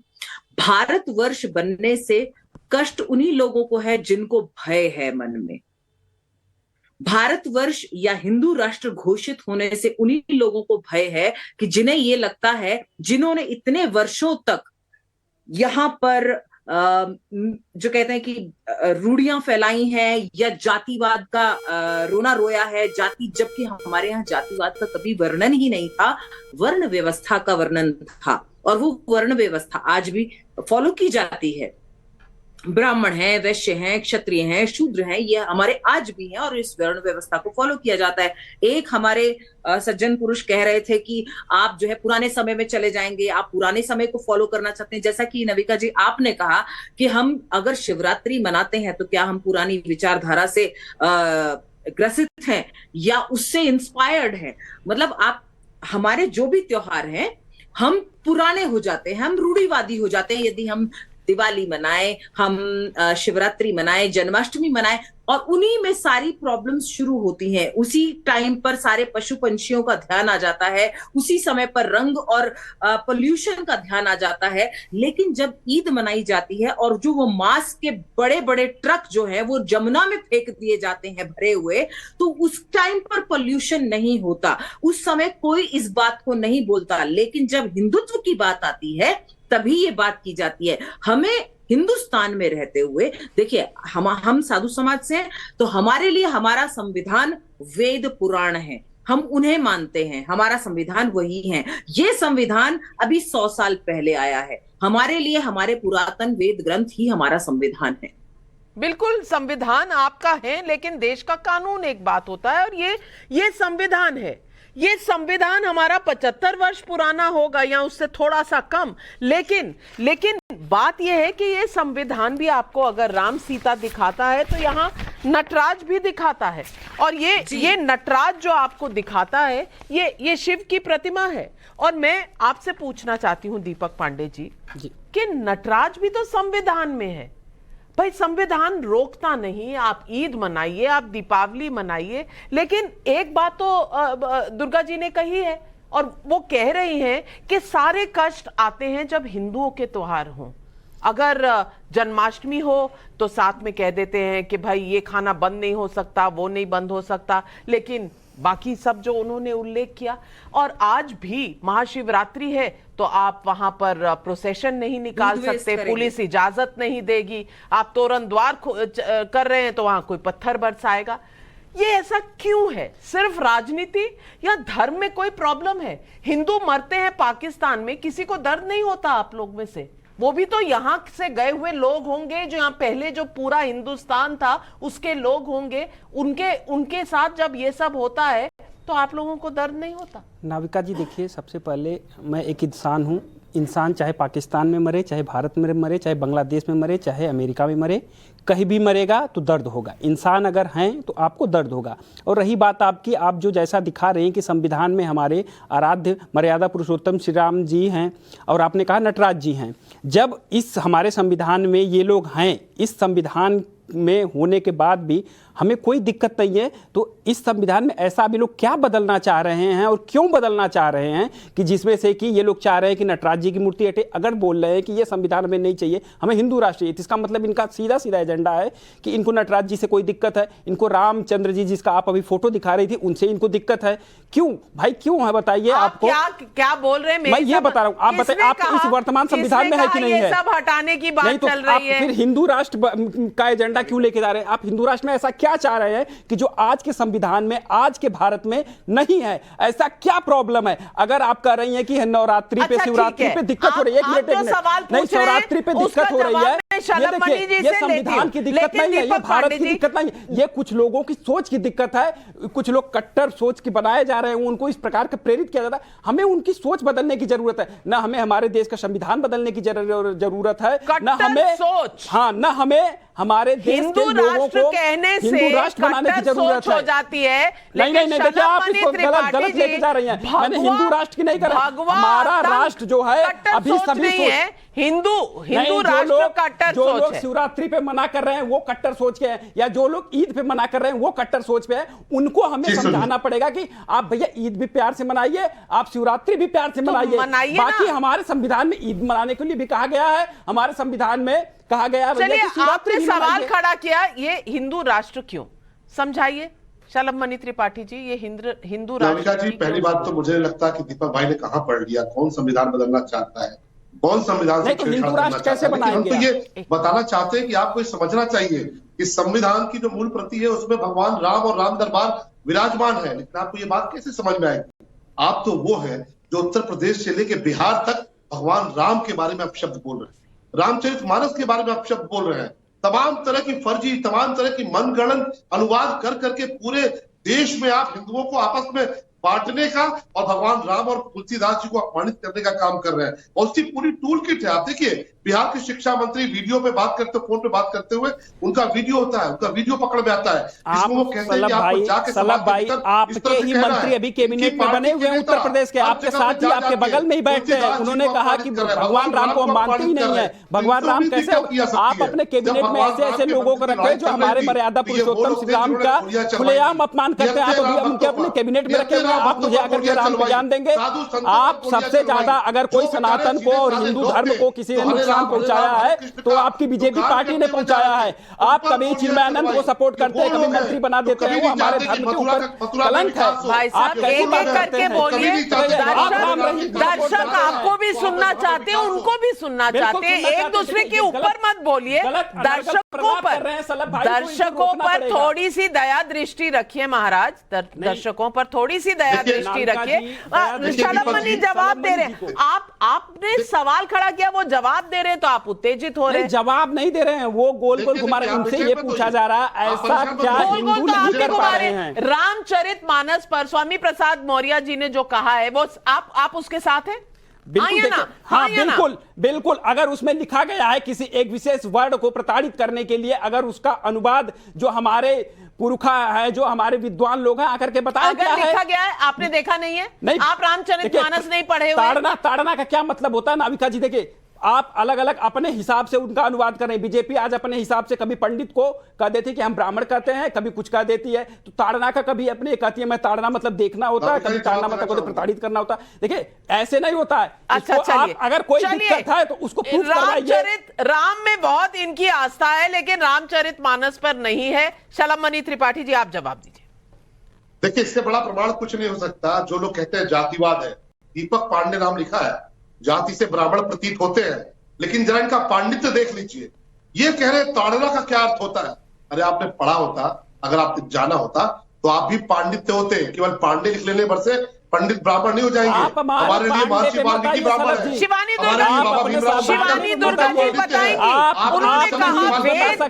भारतवर्ष बनने से कष्ट उन्हीं लोगों को है जिनको भय है मन में। भारतवर्ष या हिंदू राष्ट्र घोषित होने से उन्हीं लोगों को भय है कि जिन्हें ये लगता है, जिन्होंने इतने वर्षों तक यहां पर जो कहते हैं कि रूढ़ियां फैलाई हैं या जातिवाद का रोना रोया है, जाति, जबकि हमारे यहाँ जातिवाद का कभी वर्णन ही नहीं था, वर्ण व्यवस्था का वर्णन था। और वो वर्ण व्यवस्था आज भी फॉलो की जाती है। ब्राह्मण हैं, वैश्य हैं, क्षत्रिय हैं, शूद्र हैं, ये हमारे आज भी हैं और इस वर्ण व्यवस्था को फॉलो किया जाता है। एक हमारे सज्जन पुरुष कह रहे थे कि आप जो है पुराने समय में चले जाएंगे, आप पुराने समय को फॉलो करना चाहते हैं। जैसा कि नविका जी आपने कहा कि हम अगर शिवरात्रि मनाते हैं तो क्या हम पुरानी विचारधारा से ग्रसित हैं या उससे इंस्पायर्ड हैं? मतलब आप, हमारे जो भी त्योहार हैं हम पुराने हो जाते हैं, हम रूढ़िवादी हो जाते हैं यदि हम दिवाली मनाएं, हम शिवरात्रि मनाएं, जन्माष्टमी मनाएं, और उन्हीं में सारी प्रॉब्लम्स शुरू होती हैं। उसी टाइम पर सारे पशु पंछियों का ध्यान आ जाता है, उसी समय पर रंग और पोल्यूशन का ध्यान आ जाता है। लेकिन जब ईद मनाई जाती है और जो वो मांस के बड़े बड़े ट्रक जो है वो जमुना में फेंक दिए जाते हैं भरे हुए, तो उस टाइम पर पोल्यूशन नहीं होता, उस समय कोई इस बात को नहीं बोलता। लेकिन जब हिंदुत्व की बात आती है तभी ये बात की जाती है। हमें हिंदुस्तान में रहते हुए, देखिए हम साधु समाज से हैं, तो हमारे लिए हमारा संविधान वेद पुराण है, हम उन्हें मानते हैं, हमारा संविधान वही है। ये संविधान अभी 100 साल पहले आया है, हमारे लिए हमारे पुरातन वेद ग्रंथ ही हमारा संविधान है। बिल्कुल, संविधान आपका है, लेकिन देश का कानून एक बात होता है, और ये संविधान है। ये संविधान हमारा 75 वर्ष पुराना होगा या उससे थोड़ा सा कम, लेकिन बात यह है कि ये संविधान भी आपको अगर राम सीता दिखाता है तो यहाँ नटराज भी दिखाता है, और ये नटराज जो आपको दिखाता है ये शिव की प्रतिमा है। और मैं आपसे पूछना चाहती हूँ दीपक पांडे जी कि नटराज भी तो संविधान में है भाई, संविधान रोकता नहीं, आप ईद मनाइए, आप दीपावली मनाइए, लेकिन एक बात तो दुर्गा जी ने कही है और वो कह रही हैं कि सारे कष्ट आते हैं जब हिंदुओं के त्योहार हों। अगर जन्माष्टमी हो तो साथ में कह देते हैं कि भाई ये खाना बंद नहीं हो सकता, वो नहीं बंद हो सकता, लेकिन बाकी सब जो उन्होंने उल्लेख किया। और आज भी महाशिवरात्रि है तो आप वहां पर प्रोसेशन नहीं निकाल सकते, पुलिस इजाजत नहीं देगी, आप तोरण द्वार कर रहे हैं तो वहां कोई पत्थर बरसाएगा। ये ऐसा क्यों है? सिर्फ राजनीति या धर्म में कोई प्रॉब्लम है? हिंदू मरते हैं पाकिस्तान में, किसी को दर्द नहीं होता आप लोग में से? वो भी तो यहां से गए हुए लोग होंगे, जो यहां पहले जो पूरा हिंदुस्तान था उसके लोग होंगे, उनके साथ जब ये सब होता है तो आप लोगों को दर्द नहीं होता? नाविका जी देखिए, सबसे पहले मैं एक इंसान हूँ। इंसान चाहे पाकिस्तान में मरे, चाहे भारत में मरे, चाहे बांग्लादेश में मरे, चाहे अमेरिका में मरे, कहीं भी मरेगा तो दर्द होगा। इंसान अगर हैं तो आपको दर्द होगा। और रही बात आपकी, आप जो जैसा दिखा रहे हैं कि संविधान में हमारे आराध्य मर्यादा पुरुषोत्तम श्री राम जी हैं और आपने कहा नटराज जी हैं, जब इस हमारे संविधान में ये लोग हैं, इस संविधान में होने के बाद भी हमें कोई दिक्कत नहीं है, तो इस संविधान में ऐसा भी लोग क्या बदलना चाह रहे हैं और क्यों बदलना चाह रहे हैं कि जिसमें से कि ये लोग चाह रहे हैं कि नटराज जी की मूर्ति हटे। अगर बोल रहे हैं कि ये संविधान में नहीं चाहिए, हमें हिंदू राष्ट्र चाहिए, तो इसका मतलब इनका सीधा सीधा एजेंडा है कि इनको नटराज जी से कोई दिक्कत है, इनको रामचंद्र जी जिसका आप अभी फोटो दिखा रही थी उनसे इनको दिक्कत है। क्यों भाई, क्यों है बताइए? आपको क्या बोल रहे हैं? मैं ये बता रहा हूँ, आप बताइए, आप इस वर्तमान संविधान में है कि नहीं है? सब हटाने की बात चल रही है, फिर हिंदू राष्ट्र का एजेंडा क्यों लेके जा रहे हैं? आप हिंदू राष्ट्र में ऐसा क्या चाह रहे हैं कि जो आज के संविधान में, आज के भारत में नहीं है? ऐसा क्या प्रॉब्लम है? अगर आप कह रही हैं कि नवरात्रि पे, शिवरात्रि पे दिक्कत हो रही है, नहीं, शिवरात्रि पे दिक्कत हो रही है, ये देखिए, ये संविधान की दिक्कत नहीं है, ये भारत की दिक्कत नहीं है, ये कुछ लोगों की सोच की दिक्कत है। कुछ लोग कट्टर सोच के बनाए जा रहे हैं, उनको इस प्रकार का प्रेरित किया जाता है। हमें उनकी सोच बदलने की जरूरत है, ना हमें हमारे देश का संविधान बदलने की जरूरत है, ना हमें सोच, हाँ, ना हमें हमारे देश के लोगों को कहने से हिंदू राष्ट्र बनाने की जरूरत हो जाती है। नहीं, देखिए आप इसको गलत लेके जा रही हैं। मैंने हिंदू राष्ट्र की नहीं कहा, हमारा राष्ट्र जो है अभी सभी है हिंदू राष्ट्र कट्टर जो सोच लोग है। शिवरात्रि पे मना कर रहे हैं वो कट्टर सोच के हैं, या जो लोग ईद पे मना कर रहे हैं वो कट्टर सोच पे है। उनको हमें समझाना पड़ेगा कि आप भैया ईद भी प्यार से मनाइए, आप शिवरात्रि भी प्यार से मनाइए। बाकी हमारे संविधान में ईद मनाने के लिए भी कहा गया है, हमारे संविधान में कहा गया। चलिए, आपने सवाल खड़ा किया, ये हिंदू राष्ट्र क्यों? समझाइए शलभमणि त्रिपाठी जी, ये हिंदू राष्ट्र जी। पहली बात तो मुझे लगता है कि दीपक भाई ने कहां पढ़ लिया, कौन संविधान बदलना चाहता है, कौन संविधान से छेड़छाड़ करना चाहता है। हम तो ये बताना चाहते हैं कि आपको समझना चाहिए कि संविधान की जो मूल प्रति है उसमें भगवान राम और राम दरबार विराजमान है। लेकिन आपको ये बात कैसे समझ में आएगी? आप तो वो है जो उत्तर प्रदेश से लेकर बिहार तक भगवान राम के बारे में आप शब्द बोल रहे हैं, रामचरितमानस के बारे में आप शब्द बोल रहे हैं, तमाम तरह की फर्जी, तमाम तरह की मनगढ़ंत अनुवाद कर करके पूरे देश में आप हिंदुओं को आपस में बांटने का और भगवान राम और तुलसीदास जी को अपमानित करने का काम कर रहे हैं। और उसकी पूरी टूल किट है। आप देखिए बिहार के शिक्षा मंत्री वीडियो पे बात करते, फोन पे बात करते हुए उनका वीडियो होता है, उनका वीडियो पकड़ में आता है जिसमें वो कहते हैं कि आपको जाके सलभ भाई, आपके ही मंत्री अभी कैबिनेट में बने हुए हैं उत्तर प्रदेश के, आपके साथ ही आपके बगल में ही बैठते हैं। उन्होंने कहा कि भगवान राम को हम मानते ही नहीं है। भगवान राम कैसे? आप अपने कैबिनेट में ऐसे ऐसे लोगों को रखे जो हमारे मर्यादा पुरुषोत्तम श्री राम का खुलेआम अपमान करते हैं। आप अभी उनके अपने कैबिनेट में रखे हुए, आप मुझे आकर के राम को ज्ञान देंगे? आप सबसे ज्यादा अगर कोई सनातन को और हिंदू धर्म को किसी ने नुकसान पहुंचाया है तो आपकी बीजेपी पार्टी ने पहुंचाया है। आप कभी चिन्मयानंद को सपोर्ट करते हैं, कभी मंत्री बना देते हैं, वो हमारे धर्म के ऊपर कलंक है। भाई साहब एक एक करके बोलिए। दर्शक आपको भी सुनना चाहते हैं, उनको भी सुनना चाहते हैं, एक दूसरे के ऊपर मत बोलिए। दर्शकों पर थोड़ी सी दया दृष्टि रखिए महाराज, दर्शकों पर थोड़ी सी दया दृष्टि रखिए। शलभ मनी जवाब दे रहे हैं, आपने सवाल खड़ा किया, वो जवाब दे रहे हैं तो आप उत्तेजित हो रहे हैं। जवाब नहीं दे रहे हैं, वो गोल गोल घुमा रहे हैं। उनसे ये पूछा जा रहा है ऐसा क्या हिंदू नहीं कर पा रहे हैं? रामचरितमानस पर स्वामी प्रसाद मौर्य जी ने जो कहा है वो आप उसके साथ हैं? बिल्कुल, हाँ बिल्कुल बिल्कुल। अगर उसमें लिखा गया है किसी एक विशेष वर्ड को प्रताड़ित करने के लिए, अगर उसका अनुवाद जो हमारे पुरखा है, जो हमारे विद्वान लोग हैं आकर के बताया क्या है? लिखा गया है, आपने देखा नहीं है? नहीं, आप रामचरितमानस नहीं पढ़े हुए। ताड़ना का क्या मतलब होता है नाविका जी? देखिए आप अलग अलग अपने हिसाब से उनका अनुवाद कर रहे हैं। बीजेपी आज अपने हिसाब से कभी पंडित को कह देती है कि हम ब्राह्मण कहते हैं, कभी कुछ कह देती है। तो ताड़ना का कभी अपने कहती है मैं ताड़ना मतलब देखना होता है, कभी ताड़ना मतलब को प्रताड़ित करना होता है। देखिए ऐसे नहीं होता है। अच्छा चलिए, अगर कोई दिक्कत है तो उसको प्रूफ करवाइए। राम में बहुत इनकी आस्था है लेकिन रामचरितमानस पर नहीं है। शलभ मनी त्रिपाठी जी आप जवाब दीजिए। देखिए इससे बड़ा प्रमाण कुछ नहीं हो सकता। जो लोग कहते हैं जातिवाद है, दीपक पांडे नाम लिखा है, जाति से ब्राह्मण प्रतीत होते हैं, लेकिन जरा इनका पांडित्य देख लीजिए। ये कह रहे ताड़ना का क्या अर्थ होता है? अरे आपने पढ़ा होता, अगर आपने जाना होता तो आप भी पांडित्य होते। केवल पांडे लिख लेने भर से पंडित ब्राह्मण नहीं हो जाएंगे। हमारे लिए महर्षि वाल्मीकि ब्राह्मण है। शिवानी दुर्गा जी बताएंगी। उन्होंने कहा वेद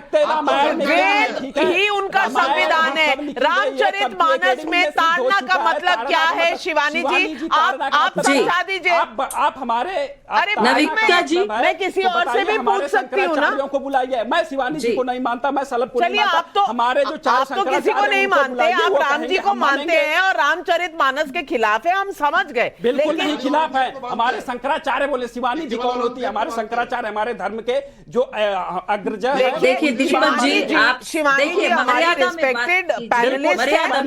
ही उनका संविधान है। रामचरितमानस में ताड़ना का मतलब क्या है? शिवानी जी आप समझा दीजिए। आप हमारे अरे नाविका जी मैं किसी और से भी पूछ सकती हूँ ना। को बुलाइए। मैं शिवानी जी को नहीं मानता, मैं सलभ को नहीं मानता। आप तो हमारे जो चार तो किसी को नहीं मानते, आप राम जी को मानते हैं और रामचरितमानस के खिलाफ है, हम समझ गए। बिल्कुल नहीं खिलाफ है। हमारे शंकराचार्य बोले शिवानी जी कौन होती है? हमारे शंकराचार्य हमारे धर्म के जो अग्रज है। देखिए दीपक जी आप शिवानी जी हमारी रिस्पेक्टेड पैनलिस्ट हैं।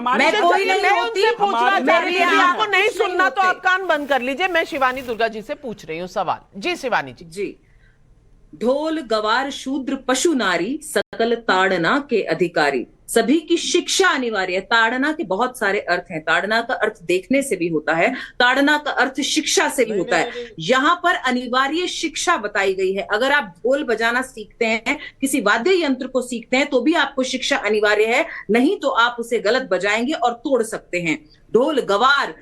मैं कोई नहीं होती, आपको नहीं सुनना तो आप कान बंद कर लीजिए। मैं शिवानी दुर्गा जी से पूछ रही हूँ सवाल। जी शिवानी जी। जी ढोल गवार शूद्र पशु नारी सकल ताड़ना के अधिकारी, सभी की शिक्षा अनिवार्य है। ताड़ना के बहुत सारे अर्थ हैं। ताड़ना का अर्थ देखने से भी होता है, ताड़ना का अर्थ शिक्षा से भी होता है। यहाँ पर अनिवार्य शिक्षा बताई गई है। अगर आप ढोल बजाना सीखते हैं, किसी वाद्य यंत्र को सीखते हैं तो भी आपको शिक्षा अनिवार्य है, नहीं तो आप उसे गलत बजाएंगे और तोड़ सकते हैं। ढोल गवार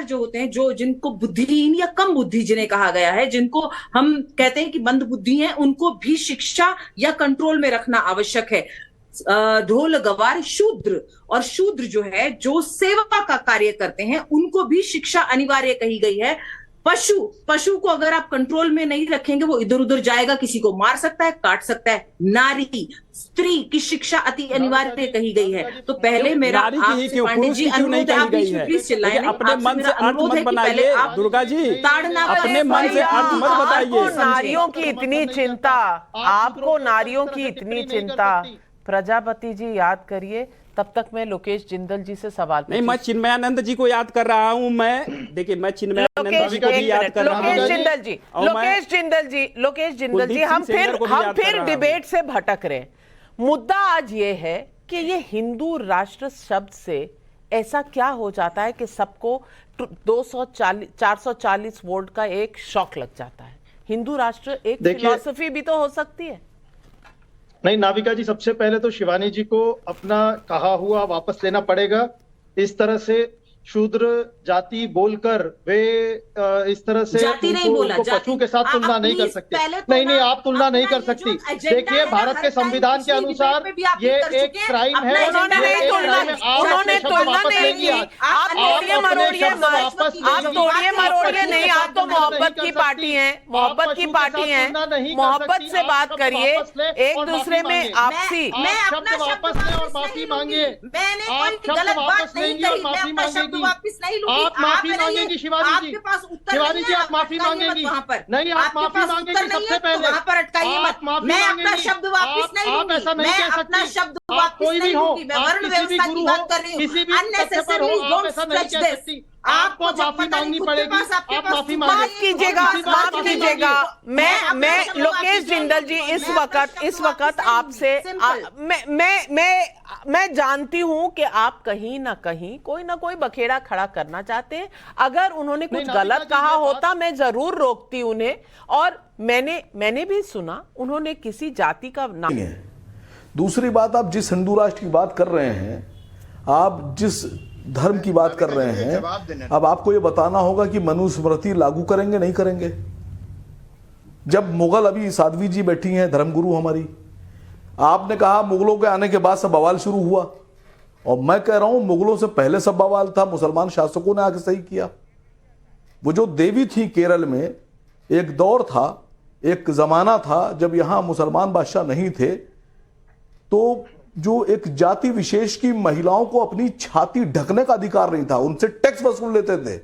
जो होते हैं, जो जिनको बुद्धिहीन या कम बुद्धि जिन्हें कहा गया है, जिनको हम कहते हैं कि मंद बुद्धि हैं, उनको भी शिक्षा या कंट्रोल में रखना आवश्यक है। ढोल गवार शूद्र, और शूद्र जो है जो सेवा का कार्य करते हैं उनको भी शिक्षा अनिवार्य कही गई है। पशु को अगर आप कंट्रोल में नहीं रखेंगे वो इधर उधर जाएगा, किसी को मार सकता है, काट सकता है। नारी स्त्री की शिक्षा अति अनिवार्य कही गई है। तो पहले मेरा आपसे पांडे जी अनुरोध है, आप प्लीज चिल्लाएं नहीं। अपने मन से अर्थ मत बनाइए दुर्गा जी, अपने मन से अर्थ मत बताइए। नारियों की इतनी चिंता, आपको नारियों की इतनी चिंता, प्रजापति जी याद करिए। तब तक मैं लोकेश जिंदल जी से सवाल नहीं, मैं चिन्मयानंद जी को याद कर रहा हूं। देखिए मैं चिन्मयानंद जी को भी याद कर रहा हूं। लोकेश जिंदल जी हम फिर डिबेट से भटक रहे हैं। मुद्दा आज ये है कि ये हिंदू राष्ट्र शब्द से ऐसा क्या हो जाता है कि सबको 440 वोल्ट का एक शॉक लग जाता है। हिंदू राष्ट्र एक फिलॉसफी भी तो हो सकती है। नहीं नाविका जी, सबसे पहले तो शिवानी जी को अपना कहा हुआ वापस लेना पड़ेगा। इस तरह से शूद्र जाति बोलकर वे इस तरह से जाति नहीं बोला, उनको पशु के साथ तुलना नहीं कर सकते। नहीं, आप तुलना नहीं कर सकती। देखिए, भारत के संविधान के अनुसार ये एक क्राइम है। उन्होंने नहीं तुलना नहीं की। आप तोड़िए मरोड़िए नहीं, आप तो मोहब्बत की पार्टी हैं, मोहब्बत की पार्टी हैं। मोहब्बत से बात करिए, एक दूसरे में आपसी। मैं अपना वापस लें और माफी मांगे। मैंने कोई गलत बात नहीं कही, मैं अपना शब्द वापस नहीं लूंगी। आप माफी मांगेगी शिवाजी जी, शिवाजी जी आप माफी मांगेगी। नहीं, आप माफी मांगेगी सबसे पहले। वहां पर अटकाइए मत। मैं अपना शब्द वापस नहीं लूंगी। ऐसा नहीं कह सकती। अपना शब्द वापस नहीं लूंगी। मैं वर्ण व्यवस्था की बात कर रही हूँ। Unnecessarily don't stretch this. आपको माफी मांगनी पड़ेगी। आप माफी माफ कीजिएगा। मैं लोकेश जिंदल जी इस वक्त आपसे मैं जानती हूं कि आप कहीं ना कहीं कोई ना कोई बखेड़ा खड़ा करना चाहते हैं। अगर उन्होंने कुछ गलत कहा होता मैं जरूर रोकती उन्हें। और मैंने भी सुना उन्होंने किसी जाति का नाम। दूसरी बात, आप जिस हिंदू राष्ट्र की बात कर रहे हैं, आप जिस धर्म की बात कर रहे हैं, अब आपको यह बताना होगा कि मनुस्मृति लागू करेंगे नहीं करेंगे। जब मुगल, अभी साध्वी जी बैठी हैं धर्मगुरु हमारी, आपने कहा मुगलों के आने के बाद सब बवाल शुरू हुआ, और मैं कह रहा हूं मुगलों से पहले सब बवाल था, मुसलमान शासकों ने आके सही किया। वो जो देवी थी केरल में, एक दौर था, एक जमाना था जब यहां मुसलमान बादशाह नहीं थे, तो जो एक जाति विशेष की महिलाओं को अपनी छाती ढकने का अधिकार नहीं था, उनसे टैक्स वसूल लेते थे,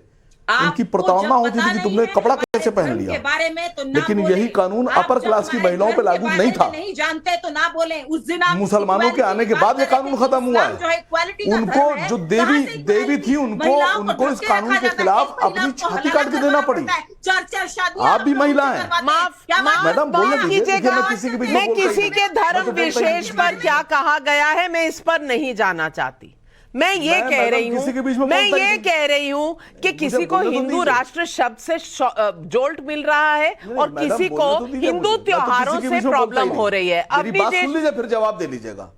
उनकी प्रताड़ना होती थी कि तुमने कपड़ा कैसे पहन लिया। बारे में तो लेकिन यही कानून अपर क्लास की महिलाओं पे लागू नहीं था। नहीं जानते तो ना बोले। उस दिन मुसलमानों के आने के बाद ये कानून खत्म हुआ है। उनको जो देवी थी उनको इस कानून के खिलाफ अपनी छाती काट के देना पड़ी। 4 शादी। आप भी महिला हैं मैडम, बोलने दीजिए। मैं किसी के धर्म विशेष पर क्या कहा गया है मैं इस पर नहीं जाना चाहती। मैं ये कह रही हूँ कि किसी को हिंदू राष्ट्र शब्द से जोल्ट मिल रहा है और किसी को हिंदू त्योहारों से प्रॉब्लम हो रही है। अब बात सुन लीजिए फिर जवाब दे लीजिएगा।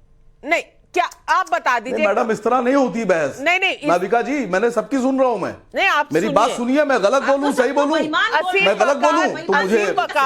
नहीं, क्या आप बता दीजिए। मैडम इस तरह नहीं होती बहस। नहीं नाविका जी, मैंने सबकी सुन रहा हूं मैं। नहीं, आप मेरी बात सुनिए। मैं गलत बोलूं सही बोलूं, मैं गलत बोलूं तो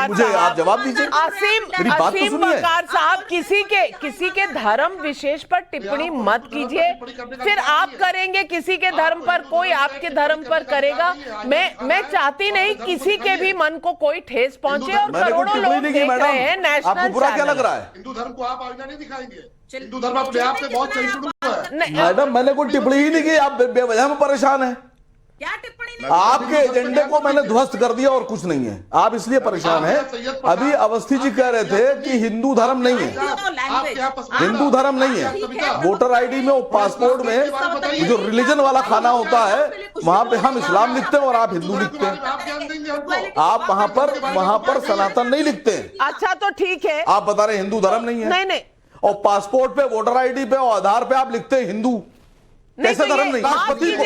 मुझे आप जवाब दीजिए। मेरी बात तो सुनिए। बकार साहब, किसी के धर्म विशेष पर टिप्पणी मत कीजिए। फिर आप करेंगे किसी के धर्म पर, कोई आपके धर्म पर करेगा। मैं चाहती नहीं किसी के भी मन को कोई ठेस पहुंचे। और करोड़ों लोग देख रहे हैं नेशनल। आपको बुरा क्या लग रहा है? हिंदू धर्म को आप आईना नहीं दिखाएंगे। हिंदू धर्म अपने आप से बहुत सही शुरू हुआ है। मैडम मैंने कोई टिप्पणी ही नहीं की, आप बेवजह में परेशान हैं। क्या टिप्पणी? आपके एजेंडे को मैंने ध्वस्त कर दिया और कुछ नहीं है। आप इसलिए परेशान हैं। अभी अवस्थी जी कह रहे थे कि हिंदू धर्म नहीं है, हिंदू धर्म नहीं है। वोटर आईडी में, पासपोर्ट में जो रिलीजन वाला खाना होता है वहां पे हम इस्लाम लिखते हैं और आप हिंदू लिखते हैं। आप वहां पर सनातन नहीं लिखते। अच्छा तो ठीक है, आप बता रहे हिंदू धर्म नहीं है। नहीं, और पासपोर्ट पे, वोटर आईडी पे और आधार पे आप लिखते हैं हिंदू। कैसे धर्म नहीं? राष्ट्रपति को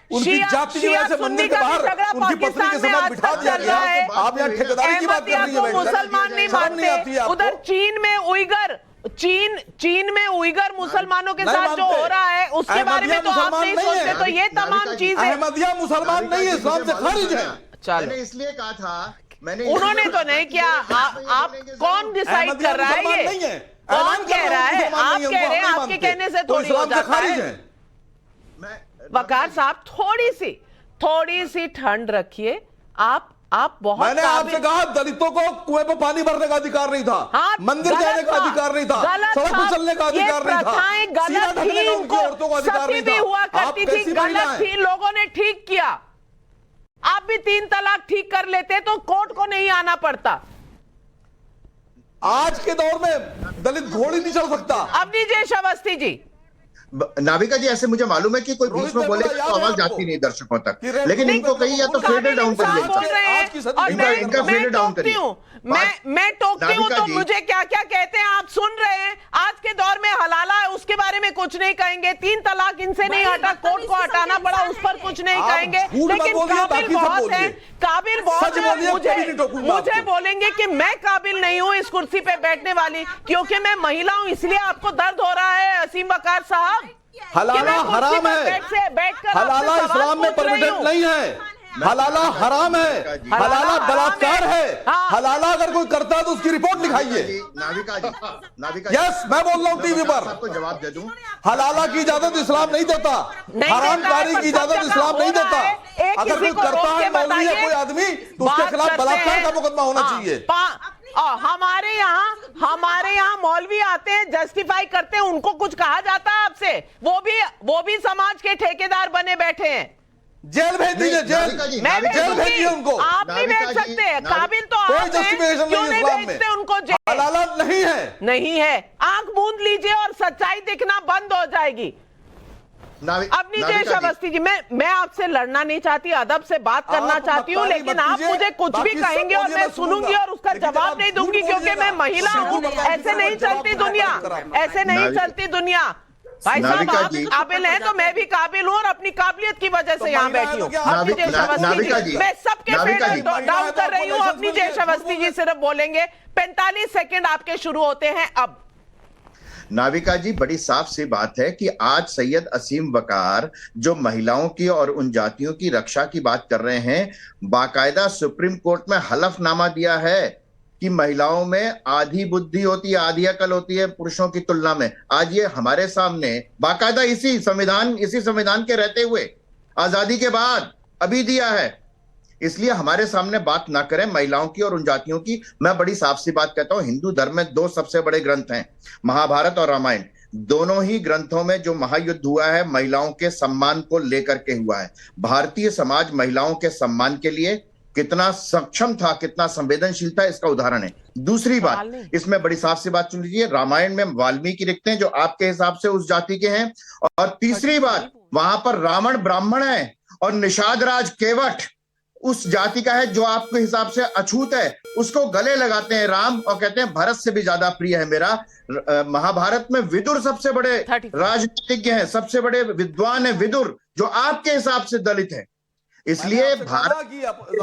उनकी जाति की वजह से मंदिर के बाहर उनकी पत्नी के साथ बिठा दिया गया। आप यहाँ ठेकेदारी की बात कर रही है। मुसलमान नहीं मानते। उधर चीन में उइगर मुसलमानों के साथ जो हो रहा है उसके बारे में तो आप नहीं सोचते। तो ये तमाम चीजें, अहमदिया मुसलमान नहीं है, इस्लाम से खारिज है। मैंने इसलिए कहा था, उन्होंने तो नहीं किया। आप कौन डिसाइड कर रहा है? ये कौन कह रहा है? आप कह रहे हैं, आपके कहने से थोड़ी हो जाता है। वकार साहब, थोड़ी सी ठंड रखिए। आप बहुत, मैंने आपसे कहा दलितों को कुएं पे पानी भरने का अधिकार नहीं था। हाँ, मंदिर जाने का अधिकार नहीं था, सड़क पर चलने का अधिकार नहीं था। गलत थी, औरतों को अधिकार नहीं था। हुआ करती थी, गलत थी, लोगों ने ठीक किया। आप भी 3 तलाक ठीक कर लेते तो कोर्ट को नहीं आना पड़ता। आज के दौर में दलित घोड़ी नहीं चल सकता। अवनीश अवस्थी जी, नाविका जी, ऐसे मुझे मालूम है कि कोई बीच में बोले तो आवाज जाती नहीं दर्शकों तक, लेकिन इनको कहीं या तो फेडर डाउन करिए। इनका फेडर डाउन करिए। मैं टोकती हूँ तो मुझे क्या क्या कहते हैं आप सुन रहे हैं। आज के दौर में हलाला है, उसके बारे में कुछ नहीं कहेंगे। 3 तलाक इनसे नहीं हटा, कोर्ट को हटाना पड़ा, उस पर कुछ नहीं कहेंगे। लेकिन काबिल बहुत है, काबिल बहुत है। मुझे बोलेंगे कि मैं काबिल नहीं हूँ इस कुर्सी पे बैठने वाली, क्योंकि मैं महिला हूँ, इसलिए आपको दर्द हो रहा है। असीम वकार साहब, हलाला हराम है, हलाला इस्लाम में परमिटेड नहीं है, हलाला हराम है, हलाला बलात्कार है। हलाला अगर कोई करता है तो उसकी रिपोर्ट लिखाइए। नाविका यस, मैं बोल रहा हूँ टीवी पर, आपको जवाब दे दूं। हलाला की इजाजत इस्लाम नहीं देता, हरामकारी की इजाजत इस्लाम नहीं देता। अगर कोई करता है मौलवी या कोई आदमी तो उसके खिलाफ बलात्कार का मुकदमा होना चाहिए। हमारे यहाँ मौलवी आते हैं, जस्टिफाई करते हैं, उनको कुछ कहा जाता है आपसे? वो भी समाज के ठेकेदार बने बैठे हैं। जेल भेज दीजिए, जेल जेल भेजिए उनको। आप नहीं भेज सकते, काबिल तो आप हैं, क्यों नहीं भेजते उनको जेल? हलाला नहीं है, नहीं है। आंख मूंद लीजिए और सच्चाई दिखना बंद हो जाएगी। अब नीतीश अवस्थी जी, मैं आपसे लड़ना नहीं चाहती, अदब से बात करना चाहती हूँ, लेकिन आप मुझे कुछ भी कहेंगे और मैं सुनूंगी और उसका जवाब नहीं दूंगी, क्योंकि मैं महिला हूँ। ऐसे नहीं चलती दुनिया, ऐसे नहीं चलती दुनिया। भाई साहब, आप काबिल हैं तो मैं भी काबिल हूँ, और अपनी काबिलियत की वजह से यहाँ बैठी हूँ। मैं सबके फेवर डाउन कर रही हूँ। अपनी नीतीश अवस्थी जी सिर्फ बोलेंगे, 45 सेकंड आपके शुरू होते हैं अब। नाविका जी, बड़ी साफ सी बात है कि आज सैयद असीम वकार जो महिलाओं की और उन जातियों की रक्षा की बात कर रहे हैं, बाकायदा सुप्रीम कोर्ट में हलफनामा दिया है कि महिलाओं में आधी बुद्धि होती है, आधी अकल होती है पुरुषों की तुलना में। आज ये हमारे सामने बाकायदा इसी संविधान के रहते हुए आजादी के बाद अभी दिया है। इसलिए हमारे सामने बात ना करें महिलाओं की और उन जातियों की। मैं बड़ी साफ सी बात कहता हूं, हिंदू धर्म में 2 सबसे बड़े ग्रंथ हैं, महाभारत और रामायण। दोनों ही ग्रंथों में जो महायुद्ध हुआ है महिलाओं के सम्मान को लेकर के हुआ है। भारतीय समाज महिलाओं के सम्मान के लिए कितना सक्षम था, कितना संवेदनशील था, इसका उदाहरण है। दूसरी बात, इसमें बड़ी साफ सी बात सुन लीजिए, रामायण में वाल्मीकि लिखते हैं जो आपके हिसाब से उस जाति के हैं। और तीसरी बात, वहां पर रावण ब्राह्मण है और निषाद राज केवट उस जाति का है जो आपके हिसाब से अछूत है। उसको गले लगाते हैं राम और कहते हैं भरत से भी ज्यादा प्रिय है मेरा। महाभारत में विदुर सबसे बड़े राजनीतिज्ञ हैं, सबसे बड़े विद्वान है विदुर, जो आपके हिसाब से दलित है। इसलिए भारत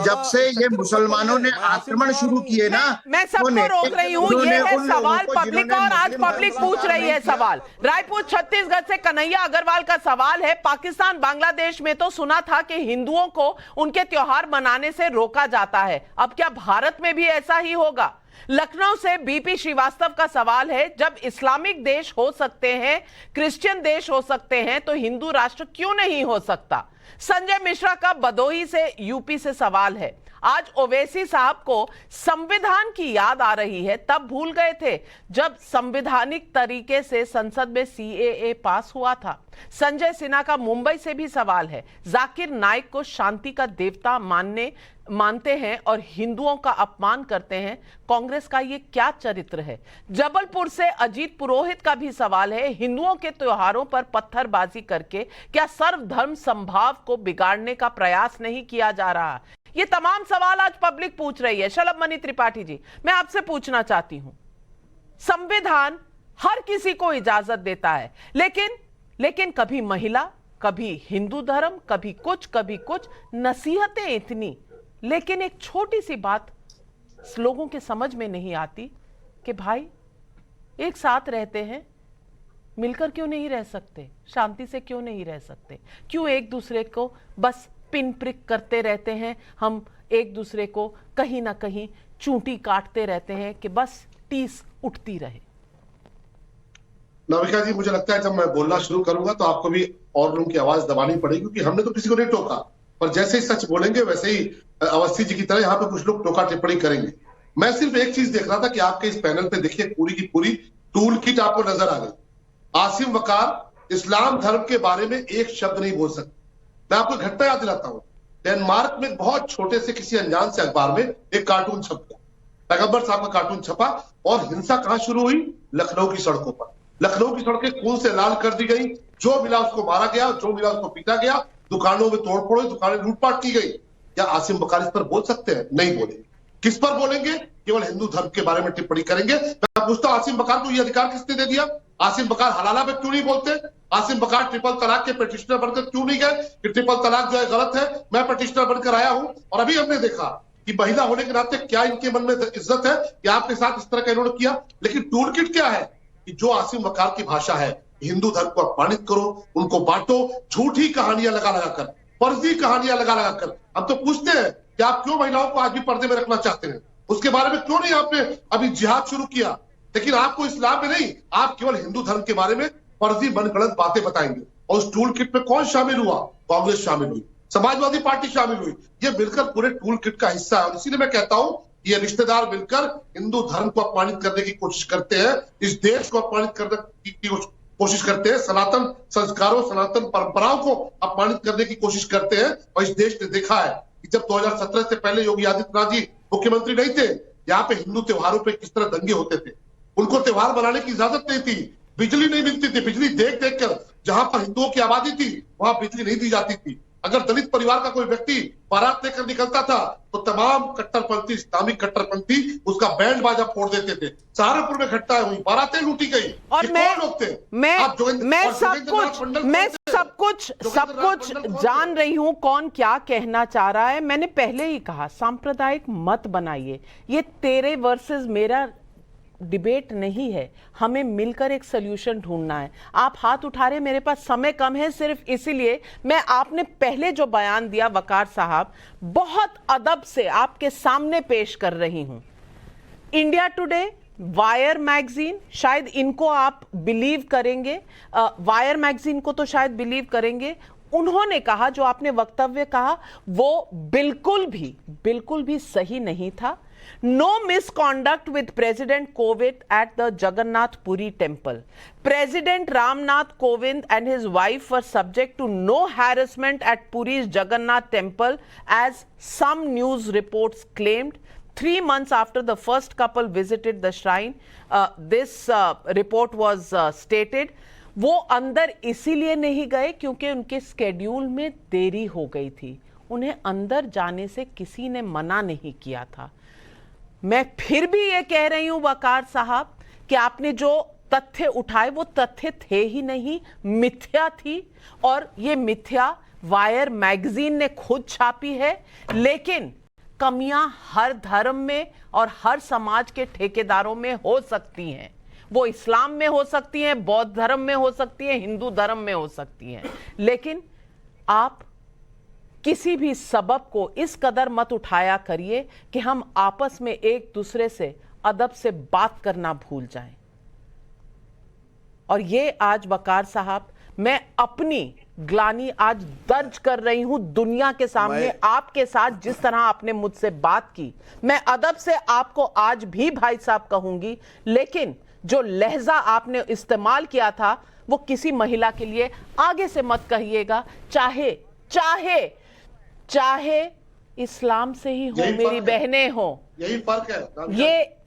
जब से ये मुसलमानों ने आक्रमण शुरू किए ना, मैं सबको रोक रही हूँ, ये है सवाल पब्लिक का, और आज पब्लिक पूछ रही है सवाल। रायपुर छत्तीसगढ़ से कन्हैया अग्रवाल का सवाल है, पाकिस्तान बांग्लादेश में तो सुना था कि हिंदुओं को उनके त्योहार मनाने से रोका जाता है, अब क्या भारत में भी ऐसा ही होगा? लखनऊ से बीपी श्रीवास्तव का सवाल है, जब इस्लामिक देश हो सकते हैं, क्रिश्चियन देश हो सकते हैं, तो हिंदू राष्ट्र क्यों नहीं हो सकता? संजय मिश्रा का बदोही से यूपी से सवाल है, आज ओवैसी साहब को संविधान की याद आ रही है, तब भूल गए थे जब संवैधानिक तरीके से संसद में सीएए पास हुआ था। संजय सिन्हा का मुंबई से भी सवाल है, जाकिर नाइक को शांति का देवता मानते हैं और हिंदुओं का अपमान करते हैं, कांग्रेस का ये क्या चरित्र है? जबलपुर से अजीत पुरोहित का भी सवाल है, हिंदुओं के त्योहारों पर पत्थरबाजी करके क्या सर्वधर्म संभाव को बिगाड़ने का प्रयास नहीं किया जा रहा? ये तमाम सवाल आज पब्लिक पूछ रही है। शलभ मणि त्रिपाठी जी, मैं आपसे पूछना चाहती हूं, संविधान हर किसी को इजाजत देता है, लेकिन कभी महिला, कभी हिंदू धर्म, कभी कुछ नसीहतें इतनी, लेकिन एक छोटी सी बात लोगों के समझ में नहीं आती कि भाई एक साथ रहते हैं, मिलकर क्यों नहीं रह सकते, शांति से क्यों नहीं रह सकते, क्यों एक दूसरे को बस पिन प्रिक करते रहते हैं, हम एक दूसरे को कहीं ना कहीं चूंटी काटते रहते हैं कि बस टीस उठती रहे। नाविका जी, मुझे लगता है जब मैं बोलना शुरू करूंगा तो आपको भी और लोगों की आवाज दबानी पड़ेगी, क्योंकि हमने तो किसी को नहीं टोका, पर जैसे ही सच बोलेंगे वैसे ही अवस्थी जी की तरह यहाँ पे कुछ लोग टोका टिप्पणी करेंगे। मैं सिर्फ एक चीज देख रहा था कि आपके इस पैनल पे देखिए पूरी की पूरी टूल किट आपको नजर आ गई। आसिम वकार इस्लाम धर्म के बारे में एक शब्द नहीं बोल सकते। मैं आपको घटना याद दिलाता हूँ, डेनमार्क में बहुत छोटे से किसी अनजान से अखबार में एक कार्टून छप गया, पैगंबर साहब का कार्टून छपा, और हिंसा कहां शुरू हुई? लखनऊ की सड़कों पर। लखनऊ की सड़कें खून से लाल कर दी गई, जो मिला उसको मारा गया, जो मिला उसको पीटा गया, दुकानों में तोड़फोड़ हुई, दुकानें लूटपाट की गई। क्या आसिम वकार इस पर बोल सकते हैं? नहीं बोलेंगे। किस पर बोलेंगे? केवल हिंदू धर्म के बारे में टिप्पणी करेंगे। मैं पूछता हूं, आसिम वकार को यह अधिकार किसने दे दिया? आसिम वकार हलाला पे क्यों नहीं बोलते? आसिम वकार ट्रिपल तलाक के पिटिशनर बनकर क्यों नहीं गए कि ट्रिपल तलाक जो है गलत है? मैं पिटिशनर बनकर आया हूं, और अभी हमने देखा कि महिला होने के नाते क्या इनके मन में इज्जत है कि आपके साथ इस तरह का इन्होंने किया। लेकिन टूल किट क्या है कि जो आसिम वकार की भाषा है हिंदू धर्म को अपमानित करो, उनको बांटो, झूठी कहानियां लगा लगाकर, फर्जी कहानियां लगा लगाकर। हम तो पूछते हैं कि आप क्यों महिलाओं को आज भी पर्दे में रखना चाहते हैं, उसके बारे में क्यों नहीं आपने अभी जिहाद शुरू किया? लेकिन आपको इस्लाम में नहीं, आप केवल हिंदू धर्म के बारे में फर्जी मनगढ़ंत बातें बताएंगे। और उस टूल किट में कौन शामिल हुआ? कांग्रेस शामिल हुई, समाजवादी पार्टी शामिल हुई। ये मिलकर पूरे टूल किट का हिस्सा है। और इसीलिए मैं कहता हूं, ये रिश्तेदार मिलकर हिंदू धर्म को अपमानित करने की कोशिश करते हैं, इस देश को अपमानित करने की कोशिश करते हैं, सनातन संस्कारों, सनातन परंपराओं को अपमानित करने की कोशिश करते हैं। और इस देश ने देखा है कि जब 2017 से पहले योगी आदित्यनाथ जी मुख्यमंत्री नहीं थे, यहाँ पे हिंदू त्योहारों पे किस तरह दंगे होते थे। उनको त्योहार मनाने की इजाजत नहीं थी, बिजली नहीं मिलती थी, बिजली देख देख कर जहां पर हिंदुओं की आबादी थी वहां बिजली नहीं दी जाती थी। अगर दलित परिवार का कोई व्यक्ति बारात लेकर निकलता था तो तमाम कट्टरपंथी, इस्लामिक कट्टरपंथी उसका बैंड बाजा फोड़ देते थे। सहारनपुर में घटनाएं हुई, बारातें लूटी गई। और मैं सब कुछ जान रही हूं कौन क्या कहना चाह रहा है। मैंने पहले ही कहा, सांप्रदायिक मत बनाइए। ये तेरे वर्सेस मेरा डिबेट नहीं है, हमें मिलकर एक सॉल्यूशन ढूंढना है। आप हाथ उठा रहे, मेरे पास समय कम है, सिर्फ इसीलिए मैं आपने पहले जो बयान दिया वकार साहब, बहुत अदब से आपके सामने पेश कर रही हूं। इंडिया टुडे, वायर मैगजीन, शायद इनको आप बिलीव करेंगे, वायर मैगजीन को तो शायद बिलीव करेंगे। उन्होंने कहा, जो आपने वक्तव्य कहा वो बिल्कुल भी सही नहीं था। No misconduct with President Kovind at the Jagannath Puri temple. President Ramnath Kovind and his wife were subject to no harassment at Puri's Jagannath temple, as some news reports claimed. 3 months after the first couple visited the shrine, this report was stated. वो अंदर इसीलिए नहीं गए क्योंकि उनके schedule में देरी हो गई थी। उन्हें अंदर जाने से किसी ने मना नहीं किया था। मैं फिर भी ये कह रही हूं वकार साहब कि आपने जो तथ्य उठाए वो तथ्य थे ही नहीं, मिथ्या थी। और ये मिथ्या वायर मैगजीन ने खुद छापी है। लेकिन कमियां हर धर्म में और हर समाज के ठेकेदारों में हो सकती हैं। वो इस्लाम में हो सकती हैं, बौद्ध धर्म में हो सकती हैं, हिंदू धर्म में हो सकती हैं। लेकिन आप किसी भी सबब को इस कदर मत उठाया करिए कि हम आपस में एक दूसरे से अदब से बात करना भूल जाएं। और ये आज वकार साहब, मैं अपनी ग्लानि आज दर्ज कर रही हूं दुनिया के सामने। आपके साथ जिस तरह आपने मुझसे बात की, मैं अदब से आपको आज भी भाई साहब कहूंगी, लेकिन जो लहजा आपने इस्तेमाल किया था वो किसी महिला के लिए आगे से मत कहिएगा, चाहे इस्लाम से ही हो, मेरी बहनें हो। यही फर्क है।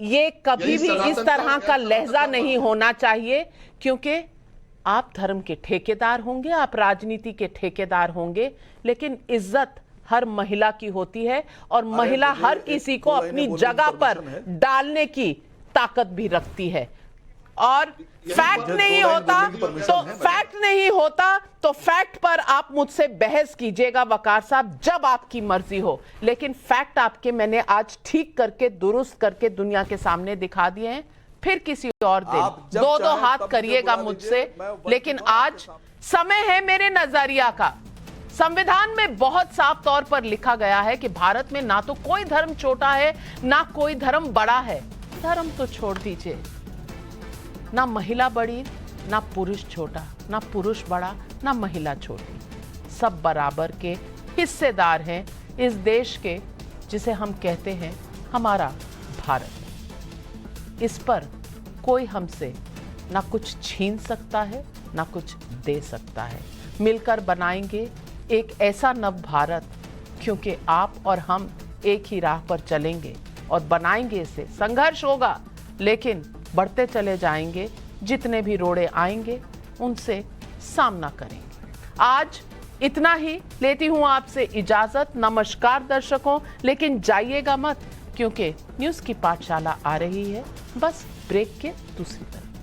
ये कभी भी इस तरह का लहजा नहीं होना चाहिए, क्योंकि आप धर्म के ठेकेदार होंगे, आप राजनीति के ठेकेदार होंगे, लेकिन इज्जत हर महिला की होती है और महिला हर किसी को अपनी जगह पर डालने की ताकत भी रखती है। और फैक्ट नहीं होता तो फैक्ट पर आप मुझसे बहस कीजिएगा वकार साहब, जब आपकी मर्जी हो। लेकिन फैक्ट आपके मैंने आज ठीक करके, दुरुस्त करके दुनिया के सामने दिखा दिए हैं। फिर किसी और दिन दो हाथ करिएगा मुझसे, लेकिन आज समय है मेरे नजरिया का। संविधान में बहुत साफ तौर पर लिखा गया है कि भारत में ना तो कोई धर्म छोटा है ना कोई धर्म बड़ा है। धर्म तो छोड़ दीजिए, ना महिला बड़ी ना पुरुष छोटा, ना पुरुष बड़ा ना महिला छोटी, सब बराबर के हिस्सेदार हैं इस देश के जिसे हम कहते हैं हमारा भारत। इस पर कोई हमसे ना कुछ छीन सकता है ना कुछ दे सकता है। मिलकर बनाएंगे एक ऐसा नव भारत, क्योंकि आप और हम एक ही राह पर चलेंगे और बनाएंगे इसे। संघर्ष होगा लेकिन बढ़ते चले जाएंगे, जितने भी रोड़े आएंगे उनसे सामना करेंगे। आज इतना ही, लेती हूं आपसे इजाजत। नमस्कार दर्शकों, लेकिन जाइएगा मत, क्योंकि न्यूज़ की पाठशाला आ रही है, बस ब्रेक के दूसरी तरफ।